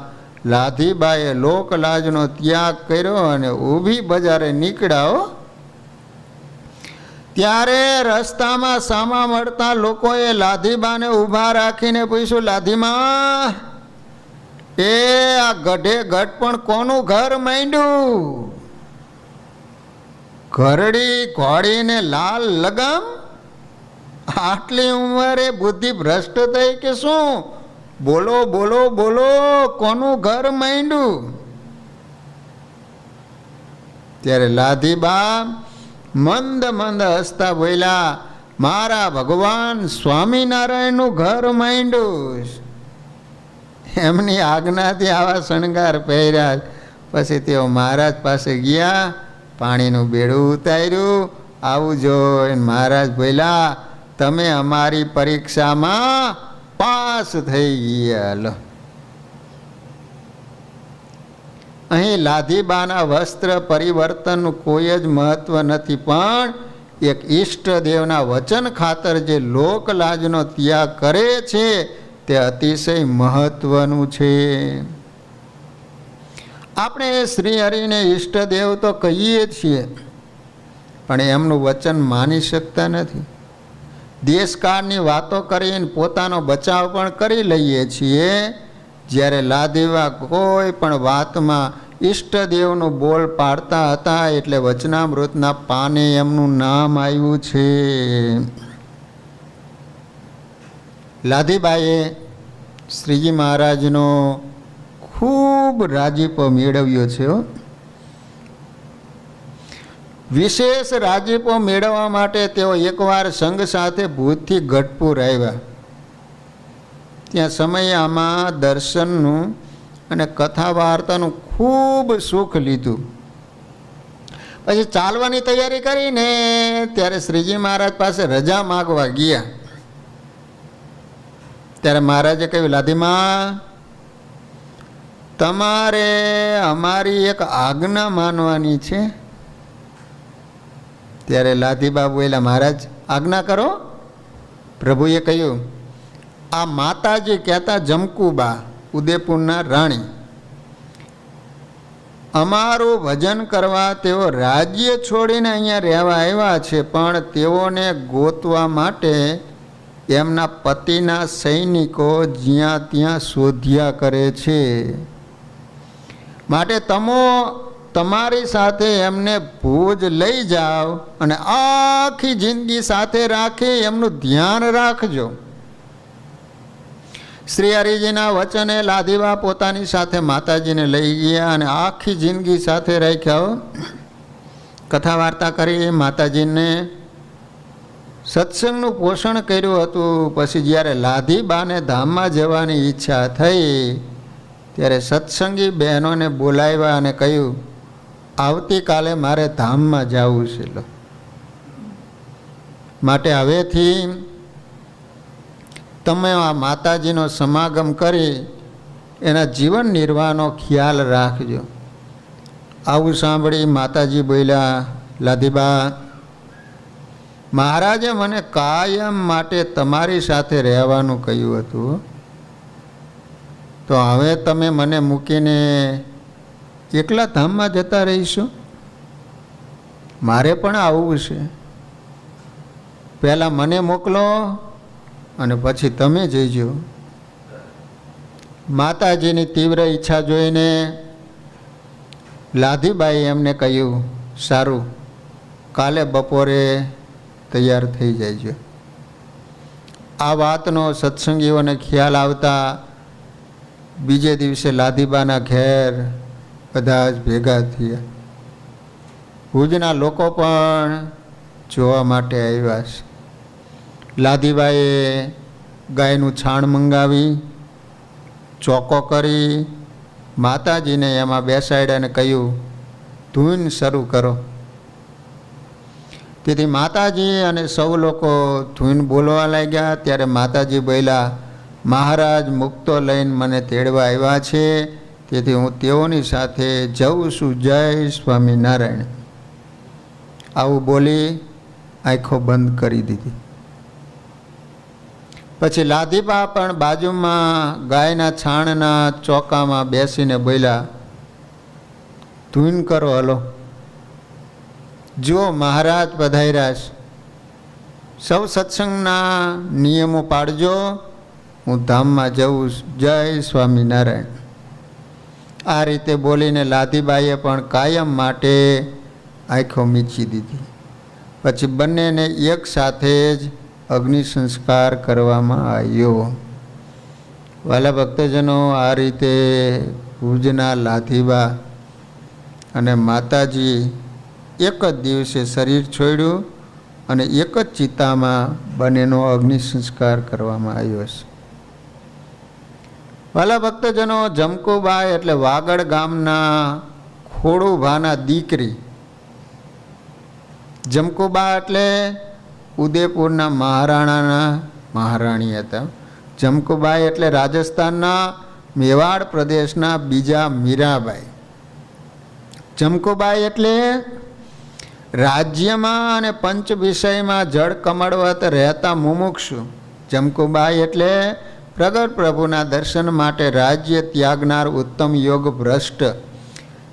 લાધીબાએ લોકલાજનો ત્યાગ કર્યો અને ઊભી બજારે નીકળ્યા. ત્યારે રસ્તામાં સામા મળતા લોકોએ લાધીબાને ઊભા રાખીને પૂછ્યું, લાધીમાં, એ આ ગઢે ગઢ પણ કોનું ઘર માંડ્યું? ઘરડી ઘોડીને લાલ લગામ? આટલી ઉંમરે બુદ્ધિ ભ્રષ્ટ થઈ કે શું? બોલો બોલો બોલો, કોનું ઘર માંડ્યું? ત્યારે લાધીબા મંદ મંદ હસતા બોલ્યા, મારા ભગવાન સ્વામિનારાયણનું ઘર માંડ્યું. એમની આજ્ઞાથી આવા શણગાર પહેર્યા. પછી તેઓ મહારાજ પાસે ગયા, પાણીનું બેડું ઉતાર્યું. આવું જોઈને મહારાજ બોલ્યા, તમે અમારી પરીક્ષામાં પાસ થઈ ગયા. લો, અહીં લાધીબાના વસ્ત્ર પરિવર્તનનું કોઈ જ મહત્વ નથી, પણ એક ઈષ્ટદેવના વચન ખાતર જે લોકલાજનો ત્યાગ કરે છે તે અતિશય મહત્વનું છે. આપણે શ્રી હરિને ઈષ્ટદેવ તો કહીએ છીએ, પણ એમનું વચન માની શકતા નથી. દેશકાળની વાતો કરીને પોતાનો બચાવ પણ કરી લઈએ છીએ. જ્યારે લાધીબા કોઈ પણ વાતમાં ઈષ્ટદેવનું બોલ પાડતા હતા એટલે વચનામૃતના પાને એમનું નામ આવ્યું છે. લાધીબાએ શ્રીજી મહારાજનો ખૂબ રાજીપો મેળવ્યો છે. વિશેષ રાજીપો મેળવવા માટે તેઓ એકવાર સંઘ સાથે ભુજથી ગઢપુર આવ્યા. ત્યાં સમયમાં દર્શનનું અને કથા વાર્તાનું ખૂબ સુખ લીધું. પછી ચાલવાની તૈયારી કરીને ત્યારે શ્રીજી મહારાજ પાસે રજા માગવા ગયા. ત્યારે મહારાજે કહ્યું, લાધીમાં, તમારે અમારી એક આજ્ઞા માનવાની છે. ત્યારે લાધીબા બોલ્યા, મહારાજ આજ્ઞા કરો. પ્રભુએ કહ્યું, આ માતાજી કહેતા જમકુબા, ઉદયપુરના રાણી, અમારું ભજન કરવા તેઓ રાજ્ય છોડીને અહીંયા રહેવા આવ્યા છે, પણ તેઓને ગોતવા માટે એમના પતિના સૈનિકો જ્યાં ત્યાં શોધ્યા કરે છે. માટે તમારી સાથે એમને ભુજ લઈ જાઓ અને આખી જિંદગી સાથે રાખી એમનું ધ્યાન રાખજો. શ્રી હરિજીના વચને લાધીબા પોતાની સાથે માતાજીને લઈ ગયા અને આખી જિંદગી સાથે રાખ્યા. કથા વાર્તા કરી માતાજીને સત્સંગનું પોષણ કર્યું હતું. પછી જ્યારે લાધીબાને ધામમાં જવાની ઈચ્છા થઈ ત્યારે સત્સંગી બહેનોને બોલાવ્યા અને કહ્યું, આવતીકાલે મારે ધામમાં જવું છે. માટે હવેથી તમે આ માતાજીનો સમાગમ કરી એના જીવન નિર્વાહનો ખ્યાલ રાખજો. આવું સાંભળી માતાજી બોલ્યા, લાધીબા, મહારાજે મને કાયમ માટે તમારી સાથે રહેવાનું કહ્યું હતું, તો હવે તમે મને મૂકીને એકલા ધામમાં જતા રહીશું? મારે પણ આવવું છે. પહેલાં મને મોકલો અને પછી તમે જઈજો. માતાજીની તીવ્ર ઈચ્છા જોઈને લાધીબાઈએ એમને કહ્યું, સારું, કાલે બપોરે તૈયાર થઈ જાય છે. આ વાતનો સત્સંગીઓને ખ્યાલ આવતા બીજે દિવસે લાધીબાના ઘેર બધા જ ભેગા થયા. ભુજના લોકો પણ જોવા માટે આવ્યા છે. લાધીબાએ ગાયનું છાણ મંગાવી ચોખ્ખો કરી માતાજીને એમાં બેસાડ્યા અને કહ્યું, ધૂન શરૂ કરો. તેથી માતાજી અને સૌ લોકો ધૂન બોલવા લાગ્યા. ત્યારે માતાજી બોલ્યા, મહારાજ મુક્તો લઈને મને તેડવા આવ્યા છે, તેથી હું તેઓની સાથે જઉં છું. જય સ્વામિનારાયણ. આવું બોલી આંખો બંધ કરી દીધી. પછી લાધીબા પણ બાજુમાં ગાયના છાણના ચોકામાં બેસીને બોલ્યા, ધૂન કરો, હલો. જુઓ મહારાજ પધાર્યા છે, સૌ સત્સંગના નિયમો પાડજો, હું ધામમાં જઉં. જય સ્વામિનારાયણ. આ રીતે બોલીને લાધીબાઈએ પણ કાયમ માટે આંખો મીચી દીધી. પછી બંનેને એક સાથે જ અગ્નિ સંસ્કાર કરવામાં આવ્યો. વાલા ભક્તજનો, આ રીતે ભુજના લાધીબા અને માતાજી એક જ દિવસે શરીર છોડ્યું અને એક જ ચિતામાં બંનેનો અગ્નિ સંસ્કાર કરવામાં આવ્યો છે. વાલા ભક્તજનો, જમકુબા એટલે વાગડ ગામના ખોડુભાના દીકરી. જમકુબા એટલે ઉદયપુરના મહારાણાના મહારાણી હતા. જમકુબાઈ એટલે રાજસ્થાનના મેવાડ પ્રદેશના બીજા મીરાબાઈ. જમકુબાઈ એટલે રાજ્યમાં અને પંચ વિષયમાં જળ કમળવત રહેતા મુમુક્ષુ. જમકુબાઈ એટલે પ્રગટ પ્રભુના દર્શન માટે રાજ્ય ત્યાગનાર ઉત્તમ યોગ ભ્રષ્ટ.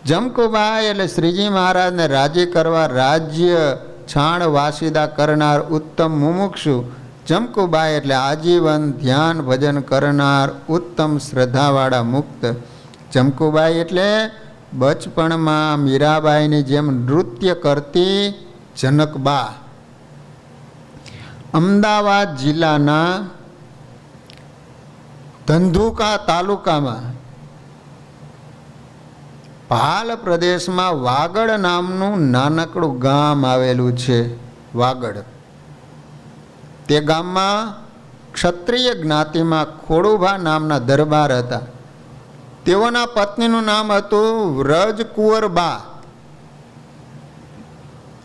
જમકુબાઈ એટલે શ્રીજી મહારાજને રાજી કરવા રાજ્ય છાણ વાસીદા કરનાર ઉત્તમ મુમુક્ષુ. જમકુબાઈ એટલે આજીવન ધ્યાન ભજન કરનાર ઉત્તમ શ્રદ્ધાવાળા મુક્ત. જમકુબાઈ એટલે બચપણમાં મીરાબાઈની જેમ નૃત્ય કરતી જનકબા. અમદાવાદ જિલ્લાના ધંધુકા તાલુકામાં ભાલ પ્રદેશમાં વાગડ નામનું નાનકડું ગામ આવેલું છે. વાગડ. તે ગામમાં ક્ષત્રિય જ્ઞાતિમાં ખોડુભા નામના દરબાર હતા. તેઓના પત્નીનું નામ હતું વ્રજકુંવરબા.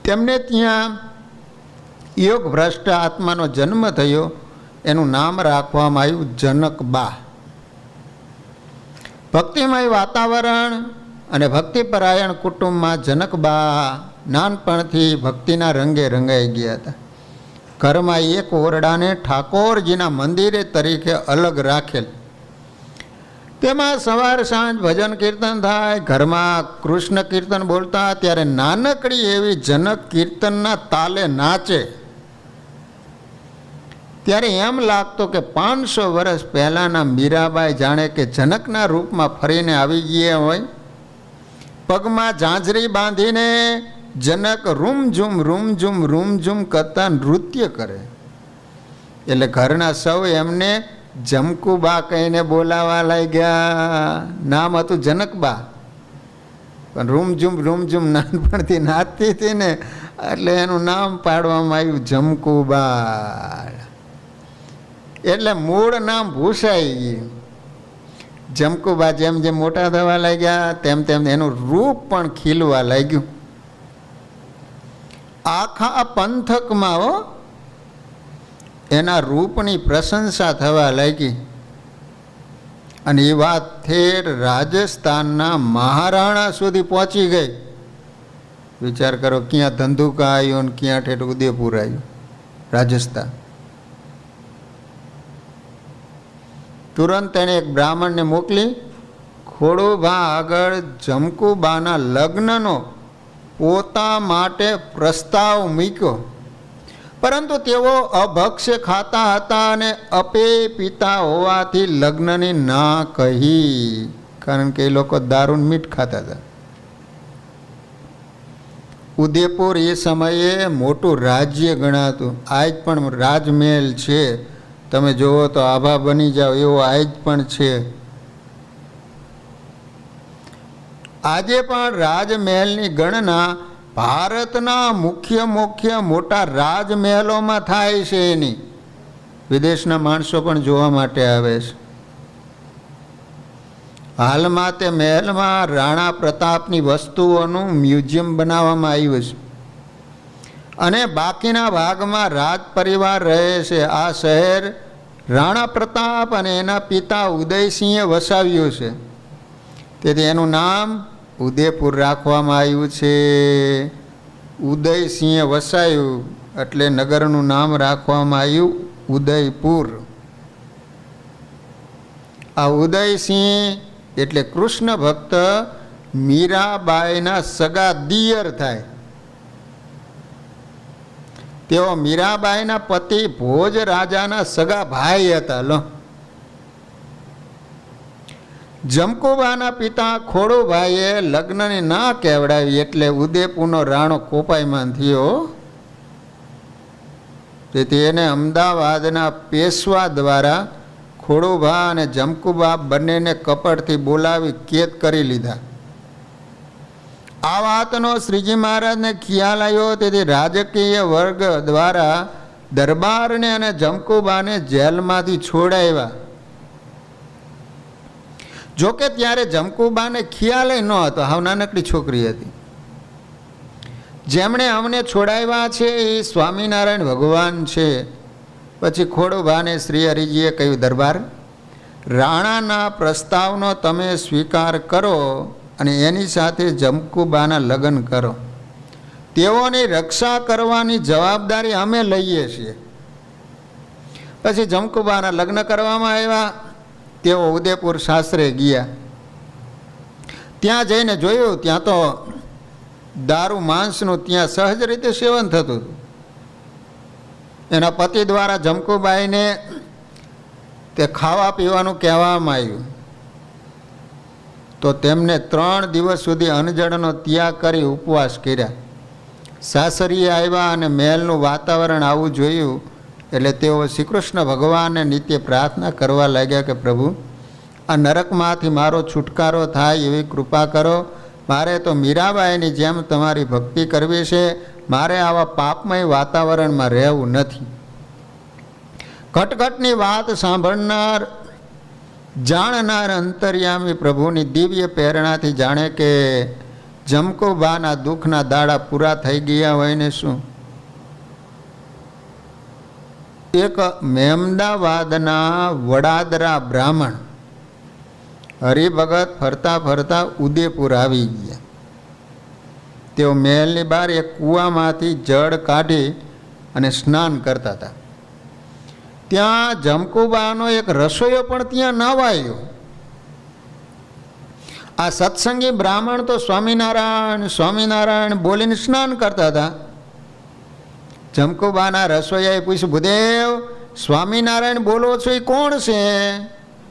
તેમને ત્યાં યોગ ભ્રષ્ટ આત્માનો જન્મ થયો. એનું નામ રાખવામાં આવ્યું જનકબા. ભક્તિમય વાતાવરણ અને ભક્તિપરાયણ કુટુંબમાં જનકબા નાનપણથી ભક્તિના રંગે રંગાઈ ગયા હતા. ઘરમાં એક ઓરડાને ઠાકોરજીના મંદિરે તરીકે અલગ રાખેલ. તેમાં સવાર સાંજ ભજન કીર્તન થાય. ઘરમાં કૃષ્ણ કીર્તન બોલતા ત્યારે નાનકડી એવી જનક કીર્તનના તાલે નાચે. ત્યારે એમ લાગતો કે 500 વર્ષ પહેલાંના મીરાબાઈ જાણે કે જનકના રૂપમાં ફરીને આવી ગયા હોય. પગમાં ઝાંઝરી બાંધીને જનક રૂમઝુમ રૂમઝુમ કરતા નૃત્ય કરે. એટલે ઘરના સૌ એમને જમકુબા કહીને બોલાવા લાગ્યા. નામ હતું જનકબા, પણ રૂમઝુમ નાનપણથી નાચતી હતી ને, એટલે એનું નામ પાડવામાં આવ્યું જમકુબા. એટલે મૂળ નામ ભૂસાઈ ગયું. જમકુબા જેમ જેમ મોટા થવા લાગ્યા તેમ તેમ એનું રૂપ પણ ખીલવા લાગ્યું. આખા પંથકમાં એના રૂપની પ્રશંસા થવા લાગી. અને એ વાત ઠેર રાજસ્થાનના મહારાણા સુધી પહોંચી ગઈ. વિચાર કરો, ક્યાં ધંધુકા આવ્યો ને ક્યાં ઠેઠ ઉદયપુર આવ્યું, રાજસ્થાન. તુરંત એને એક બ્રાહ્મણને મોકલી ખોડુભા આગળ જમકુબાના લગ્નનો પોતા માટે પ્રસ્તાવ મૂક્યો. પરંતુ તેઓ અભક્ષ્ય ખાતા હતા અને અપે પીતા હોવાથી લગ્નની ના કહી. કારણ કે એ લોકો દારૂ મીઠ ખાતા હતા. ઉદયપુર એ સમયે મોટું રાજ્ય ગણાતું. આજ પણ રાજમહેલ છે, તમે જુઓ તો આભા બની જાઓ એવો આજ પણ છે. આજે પણ રાજમહેલની ગણના ભારતના મુખ્ય મોટા રાજમહેલોમાં થાય છે. એની વિદેશના માણસો પણ જોવા માટે આવે છે. હાલમાં તે મહેલમાં રાણા પ્રતાપની વસ્તુઓનું મ્યુઝિયમ બનાવવામાં આવ્યું છે અને બાકીના ભાગમાં રાજ પરિવાર રહે છે. આ શહેર રાણા પ્રતાપ અને એના પિતા ઉદયસિંહે વસાવ્યું છે, તેથી એનું નામ ઉદયપુર રાખવામાં આવ્યું છે. ઉદયસિંહે વસાવ્યું એટલે નગરનું નામ રાખવામાં આવ્યું ઉદયપુર. આ ઉદયસિંહ એટલે કૃષ્ણ ભક્ત મીરાબાઈના સગા દિયર થાય. તેઓ મીરાબાઈના પતિ ભોજ રાજાના સગા ભાઈ હતા. લો, જમકુબાના પિતા ખોડુભાઈએ લગ્નની ના કહેવડાવી એટલે ઉદયપુરનો રાણો કોપાયમાન થયો. તેથી એને અમદાવાદના પેશવા દ્વારા ખોડુભા અને જમકુબા બંનેને કપડથી બોલાવી કેદ કરી લીધા. આ વાતનો શ્રીજી મહારાજને ખ્યાલ આવ્યો, તેથી રાજકીય વર્ગ દ્વારા દરબારને અને જમકુબાને જેલમાંથી છોડાવ્યા. જોકે ત્યારે જમકુબાને ખ્યાલ ન હતો, હાવ નાનકડી છોકરી હતી. જેમણે અમને છોડાવ્યા છે એ સ્વામિનારાયણ ભગવાન છે. પછી ખોડુભાને શ્રી હરિજીએ કહ્યું, દરબાર, રાણાના પ્રસ્તાવનો તમે સ્વીકાર કરો અને એની સાથે જમકુબાના લગ્ન કરો. તેઓની રક્ષા કરવાની જવાબદારી અમે લઈએ છીએ. પછી જમકુબાના લગ્ન કરવામાં આવ્યા. તેઓ ઉદયપુર સાસરે ગયા. ત્યાં જઈને જોયું, ત્યાં તો દારૂ માંસનું ત્યાં સહજ રીતે સેવન થતું હતું. એના પતિ દ્વારા જમકુબાઈને તે ખાવા પીવાનું કહેવામાં આવ્યું, તો તેમને 3 દિવસ સુધી અન્નજળનો ત્યાગ કરી ઉપવાસ કર્યા. સાસરીએ આવ્યા અને મહેલનું વાતાવરણ આવું જોયું એટલે તેઓ શ્રી કૃષ્ણ ભગવાનને નિત્ય પ્રાર્થના કરવા લાગ્યા કે પ્રભુ, આ નરકમાંથી મારો છુટકારો થાય એવી કૃપા કરો. મારે તો મીરાબાઈની જેમ તમારી ભક્તિ કરવી છે. મારે આવા પાપમય વાતાવરણમાં રહેવું નથી. ઘટઘટની વાત સાંભળનાર જાણનાર અંતર્યામી પ્રભુની દિવ્ય પ્રેરણાથી જાણે કે જમકુબાના દુઃખના દાડા પૂરા થઈ ગયા હોય ને શું. એક મહેમદાવાદના વડાદરા બ્રાહ્મણ હરિભગત ફરતા ફરતા ઉદયપુર આવી ગયા. તેઓ મહેલની બહાર એક કૂવામાંથી જળ કાઢી અને સ્નાન કરતા હતા. ત્યાં જમકુબાનો એક રસોઈયો પણ ત્યાં નવાયો. આ સત્સંગી બ્રાહ્મણ તો સ્વામિનારાયણ સ્વામિનારાયણ બોલીને સ્નાન કરતા હતા. જમકુબાના રસોઈયાએ પૂછ્યું, ભૂદેવ, સ્વામિનારાયણ બોલો છો એ કોણ છે?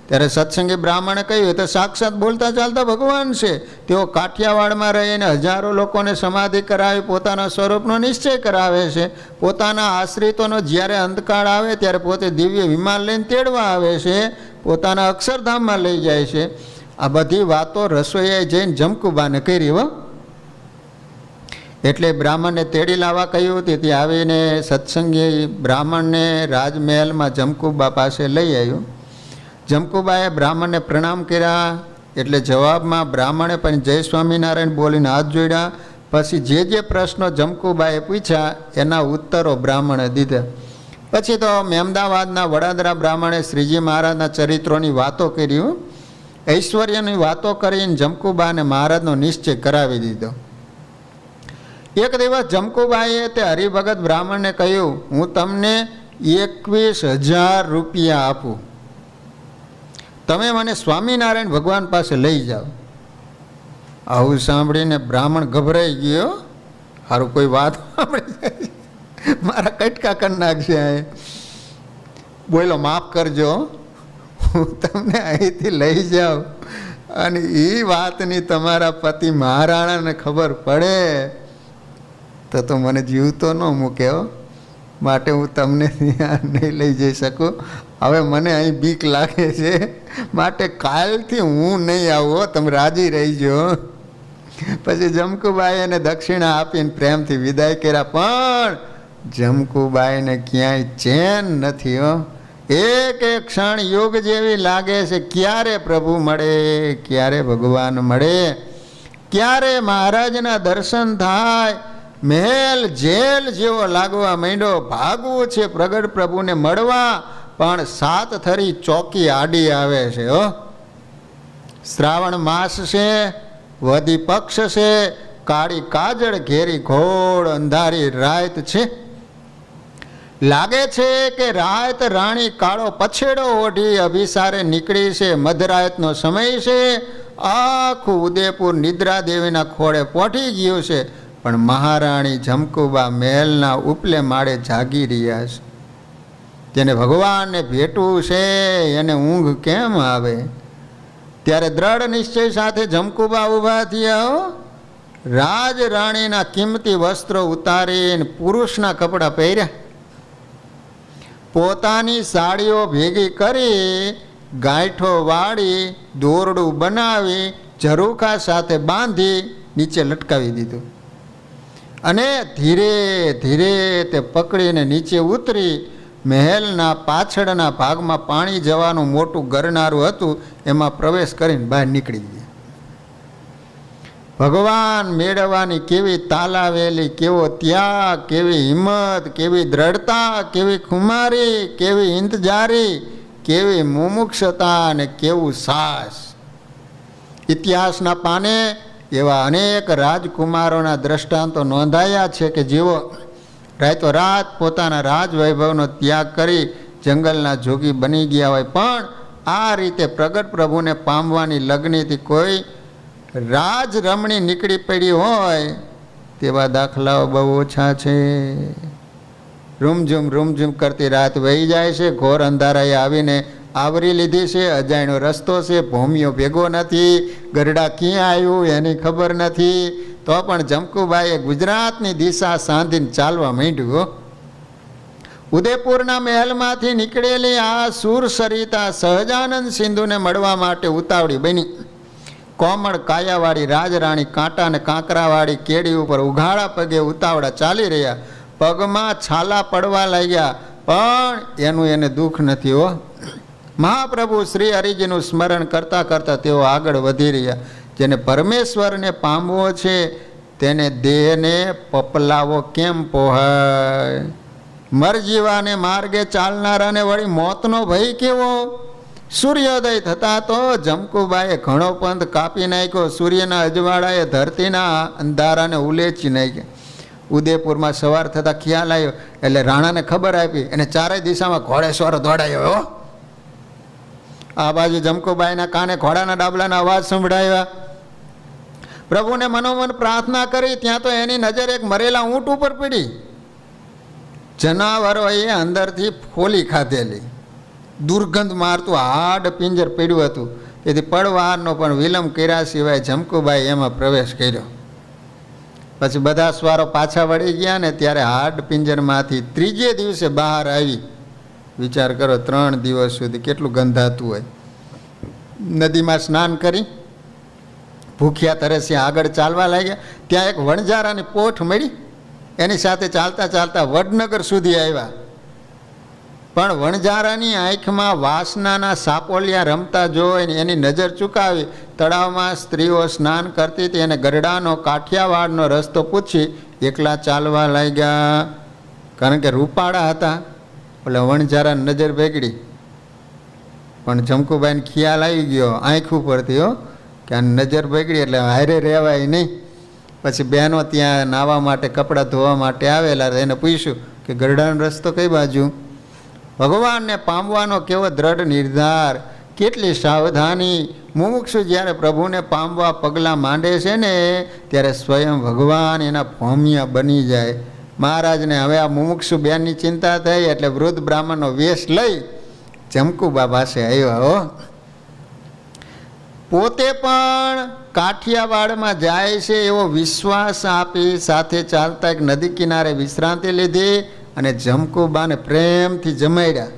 ત્યારે સત્સંગી બ્રાહ્મણે કહ્યું, તો સાક્ષાત બોલતા ચાલતા ભગવાન છે. તેઓ કાઠિયાવાડમાં રહીને હજારો લોકોને સમાધિ કરાવી પોતાના સ્વરૂપનો નિશ્ચય કરાવે છે. પોતાના આશ્રિતોનો જ્યારે અંતકાળ આવે ત્યારે પોતે દિવ્ય વિમાન લઈને તેડવા આવે છે, પોતાના અક્ષરધામમાં લઈ જાય છે. આ બધી વાતો રસોઈયાએ જઈને જમકુબાને કરી. હો, એટલે બ્રાહ્મણને તેડી લાવવા કહ્યું. તેથી આવીને સત્સંગી બ્રાહ્મણને રાજમહેલમાં જમકુબા પાસે લઈ આવ્યો. જમકુબાએ બ્રાહ્મણને પ્રણામ કર્યા. એટલે જવાબમાં બ્રાહ્મણે પણ જય સ્વામિનારાયણ બોલીને હાથ જોડ્યા. પછી જે પ્રશ્નો જમકુબાએ પૂછ્યા એના ઉત્તરો બ્રાહ્મણે દીધા. પછી તો મહેમદાવાદના વડાદરા બ્રાહ્મણે શ્રીજી મહારાજના ચરિત્રોની વાતો કરી, ઐશ્વર્યની વાતો કરીને જમકુબાને મહારાજનો નિશ્ચય કરાવી દીધો. એક દિવસ જમકુબાઈએ તે હરિભગત બ્રાહ્મણને કહ્યું, હું તમને 21,000 રૂપિયા આપું, તમે મને સ્વામિનારાયણ ભગવાન પાસે લઈ જાઓ. આવું સાંભળીને બ્રાહ્મણ ગભરાઈ ગયો. સારું કોઈ વાત સાંભળી જાય, મારા કટકા કરી નાખશે. બોલો, માફ કરજો, હું તમને અહીંથી લઈ જાઉં અને એ વાતની તમારા પતિ મહારાણાને ખબર પડે તો મને જીવતો ન મૂકે હો, માટે હું તમને નહીં લઈ જઈ શકું. હવે મને અહીં બીક લાગે છે, માટે કાલથી હું નહીં આવું, તમે રાજી રહીજો. પછી જમકુબાઈ એને દક્ષિણા આપીને પ્રેમથી વિદાય કર્યા. પણ જમકુબાઈને ક્યાંય ચેન નથી હો. એક એક ક્ષણ યુગ જેવી લાગે છે. ક્યારે પ્રભુ મળે, ક્યારે ભગવાન મળે, ક્યારે મહારાજના દર્શન થાય. મહેલ જેલ જેવો લાગવા માંડ્યો. ભાગવું છે પ્રગટ પ્રભુને મળવા, પણ 7 થરી ચોકી આડી આવે છે હો. શ્રાવણ માસ છે, વધી પક્ષ છે, કાળી કાજળ ઘેરી ઘોડ અંધારી રાત છે. લાગે છે કે રાત રાણી કાળો પછેડો ઓઢી અભિસારે નીકળી છે. મધરાતનો સમય છે. આખું ઉદયપુર નિદ્રા દેવીના ખોળે પહોંચી ગયું છે. પણ મહારાણી જમકુબા મહેલના ઉપલે માળે જાગી રહ્યા છે. જેને ભગવાનને ભેટવું છે એને ઊંઘ કેમ આવે? ત્યારે દ્રઢ નિશ્ચય સાથે જમકુબા ઊભા થયા. રાજ રાણીના કિંમતી વસ્ત્રો ઉતારીને પુરુષના કપડાં પહેર્યા. પોતાની સાડીઓ ભેગી કરી, ગાંઠો વાળી, દોરડું બનાવી, ઝરૂખા સાથે બાંધી નીચે લટકાવી દીધું. અને ધીરે ધીરે તે પકડીને નીચે ઉતરી મહેલના પાછળના ભાગમાં પાણી જવાનું મોટું ગરનારું હતું, એમાં પ્રવેશ કરીને બહાર નીકળી ગયા. ભગવાન મેળવવાની કેવી તાલાવેલી, કેવો ત્યાગ, કેવી હિંમત, કેવી દ્રઢતા, કેવી ખુમારી, કેવી ઇંતજારી, કેવી મુમુક્ષતા અને કેવું સાહસ. ઇતિહાસના પાને એવા અનેક રાજકુમારોના દ્રષ્ટાંતો નોંધાયા છે કે જેઓ રાતોરાત પોતાના રાજવૈભવનો ત્યાગ કરી જંગલના જોગી બની ગયા હોય, પણ આ રીતે પ્રગટ પ્રભુને પામવાની લગ્નથી કોઈ રાજ રમણી નીકળી પડી હોય તેવા દાખલાઓ બહુ ઓછા છે. રૂમઝૂમ કરતી રાત વહી જાય છે. ઘોર અંધારાએ આવીને આવરી લીધી છે. અજાણ્યો રસ્તો છે, ભૂમિયો ભેગો નથી, ગરડા ક્યાં આવ્યું એની ખબર નથી. તો પણ જમકુબાઈએ ગુજરાતની દિશા સાંધીને ચાલવા માંડ્યું. ઉદયપુરના મહેલમાંથી નીકળેલી આ સુર સરિતા સહજાનંદ સિંધુને મળવા માટે ઉતાવળી બની. કોમળ કાયાવાળી રાજરાણી કાંટા અને કાંકરાવાળી કેડી ઉપર ઉઘાડા પગે ઉતાવળા ચાલી રહ્યા. પગમાં છાલા પડવા લાગ્યા, પણ એનું એને દુઃખ નથી હો. મહાપ્રભુ શ્રી હરિજીનું સ્મરણ કરતાં કરતાં તેઓ આગળ વધી રહ્યા. જેને પરમેશ્વરને પામવો છે તેને દેહને પપલાવો કેમ પોહાય? મરજીવાને માર્ગે ચાલનારાને વળી મોતનો ભય કેવો? સૂર્યોદય થતા તો જમકુબાએ ઘણો પંથ કાપી નાખ્યો. સૂર્યના અજવાળાએ ધરતીના અંધારાને ઉલેચી નાખ્યા. ઉદયપુરમાં સવાર થતાં ખ્યાલ આવ્યો એટલે રાણાને ખબર આપી અને ચારેય દિશામાં ઘોડેસવારો દોડાયો. આ બાજુ જમકુબાઈના કાને ઘોડાના ડાબલાના અવાજ સંભળાવ્યા. પ્રભુને મનોમન પ્રાર્થના કરી. ત્યાં તો એની નજર એક મરેલા ઊંટ ઉપર પડી. જનાવરોએ અંદરથી ફોલી ખાધેલી, દુર્ગંધ મારતું હાડ પિંજર પડ્યું હતું. તેથી પડવારનો પણ વિલંબ કર્યા સિવાય જમકુબાઈ એમાં પ્રવેશ કર્યો. પછી બધા સ્વારો પાછા વળી ગયા ને ત્યારે હાડ પિંજરમાંથી ત્રીજે દિવસે બહાર આવી. વિચાર કરો, 3 દિવસ સુધી કેટલું ગંધાતું હોય. નદીમાં સ્નાન કરી ભૂખ્યા તરસ્યા આગળ ચાલવા લાગ્યા. ત્યાં એક વણઝારાની પોઠ મળી. એની સાથે ચાલતા ચાલતા વડનગર સુધી આવ્યા. પણ વણઝારાની આંખમાં વાસનાના સાપોલિયા રમતા જોઈને એની નજર ચૂકાવી. તળાવમાં સ્ત્રીઓ સ્નાન કરતી હતી અને ગરડાનો કાઠિયાવાડનો રસ્તો પૂછી એકલા ચાલવા લાગ્યા. કારણ કે રૂપાળા હતા. એટલે વણઝારાની નજર બેગડી. પણ જમકુબાઈને ખ્યાલ આવી ગયો આંખ ઉપરથી હો કે આ નજર બગડી એટલે હારે રહેવાય નહીં. પછી બહેનો ત્યાં નાહવા માટે કપડાં ધોવા માટે આવેલા. એને પૂછ્યું કે ગરડાનો રસ્તો કઈ બાજુ? ભગવાનને પામવાનો કેવો દ્રઢ નિર્ધાર, કેટલી સાવધાની! મુમુક્ષુ જ્યારે પ્રભુને પામવા પગલાં માંડે છે ને ત્યારે સ્વયં ભગવાન એના ભોમિયા બની જાય. મહારાજને હવે આ મુમુક્ષુ બેનની ચિંતા થઈ એટલે વૃદ્ધ બ્રાહ્મણનો વેશ લઈ જમકુબા પાસે આવ્યા હો. પોતે પણ કાઠિયાવાડમાં જાય છે એવો વિશ્વાસ આપી સાથે ચાલતા એક નદી કિનારે વિશ્રાંતિ લીધી અને જમકુબાને પ્રેમથી જમાડ્યા.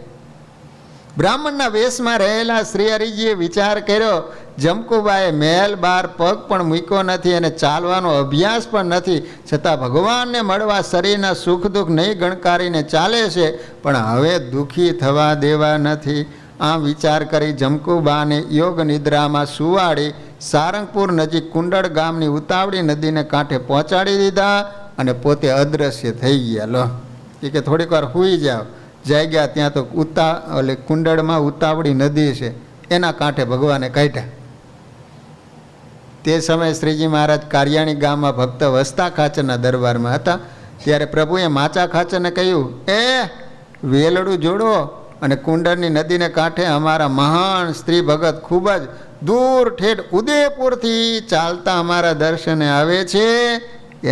બ્રાહ્મણના વેશમાં રહેલા શ્રી હરિજીએ વિચાર કર્યો, જમકુબાએ મહેલ બહાર પગ પણ મૂક્યો નથી અને ચાલવાનો અભ્યાસ પણ નથી, છતાં ભગવાનને મળવા શરીરના સુખ દુઃખ નહીં ગણકારીને ચાલે છે, પણ હવે દુઃખી થવા દેવા નથી. આમ વિચાર કરી જમકુબાને યોગ નિદ્રામાં સુવાડી સારંગપુર નજીક કુંડળ ગામની ઉતાવળી નદીને કાંઠે પહોંચાડી દીધા અને પોતે અદ્રશ્ય થઈ ગયા. લો એ કે થોડીક વાર સૂઈ જાઓ. જાગ્યા ત્યાં તો કુંડળમાં ઉતાવળી નદી છે, એના કાંઠે ભગવાને કાઢ્યા. તે સમયે શ્રીજી મહારાજ કારિયાણી ગામમાં ભક્ત વસતા ખાચરના દરબારમાં હતા. ત્યારે પ્રભુએ માચા ખાચરને કહ્યું, એ વેલડું જોડો અને કુંડળની નદીને કાંઠે અમારા મહાન સ્ત્રી ભગત ખૂબ જ દૂર ઠેઠ ઉદયપુરથી ચાલતા અમારા દર્શને આવે છે,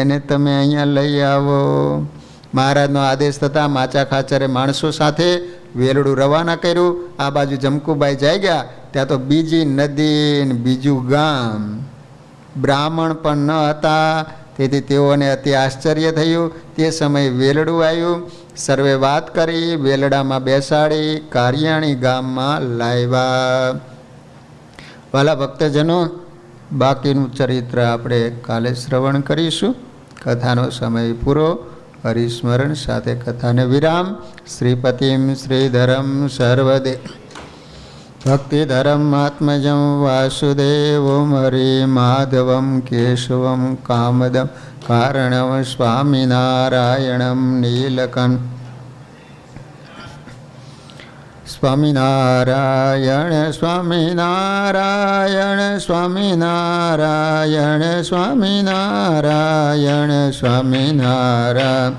એને તમે અહીંયા લઈ આવો. મહારાજનો આદેશ થતાં માચા ખાચરે માણસો સાથે વેલડું રવાના કર્યું. આ બાજુ જમકુબાઈ જાય ગયા ત્યાં તો બીજી નદી ને બીજું ગામ. બ્રાહ્મણ પણ ન હતા, તેથી તેઓને અતિ આશ્ચર્ય થયું. તે સમયે વેલડું આવ્યું. સર્વે વાત કરી, વેલડામાં બેસાડી કારિયાણી ગામમાં લાવ્યા. વાલા ભક્તજનો, બાકીનું ચરિત્ર આપણે કાલે શ્રવણ કરીશું. કથાનો સમય પૂરો. હરિસ્મરણ સાથે કથાને વિરામ. શ્રીપતિમ શ્રીધરમ સર્વદે ભક્તિધરમ આત્મજમ વાસુદેવમ હરિ માધવમ કેશવમ કામદમ કારણમ સ્વામિનારાયણમ નીલકંઠ. સ્વામિનારાયણ સ્વામિનારાયણ સ્વામિનારાયણ સ્વામિનારાયણ સ્વામિનારાયણ.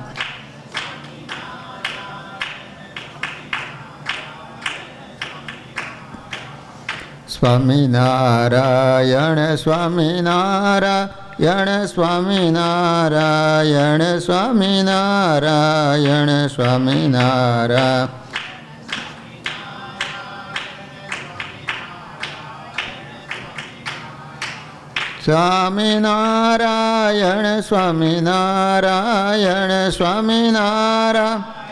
સ્વામિનારાયણ સ્વામિનારાયણ સ્વામિનારાયણ સ્વામિનારાયણ સ્વામિનારાયણ. સ્વામિનારાયણ સ્વામિનારાયણ સ્વામિનારાયણ.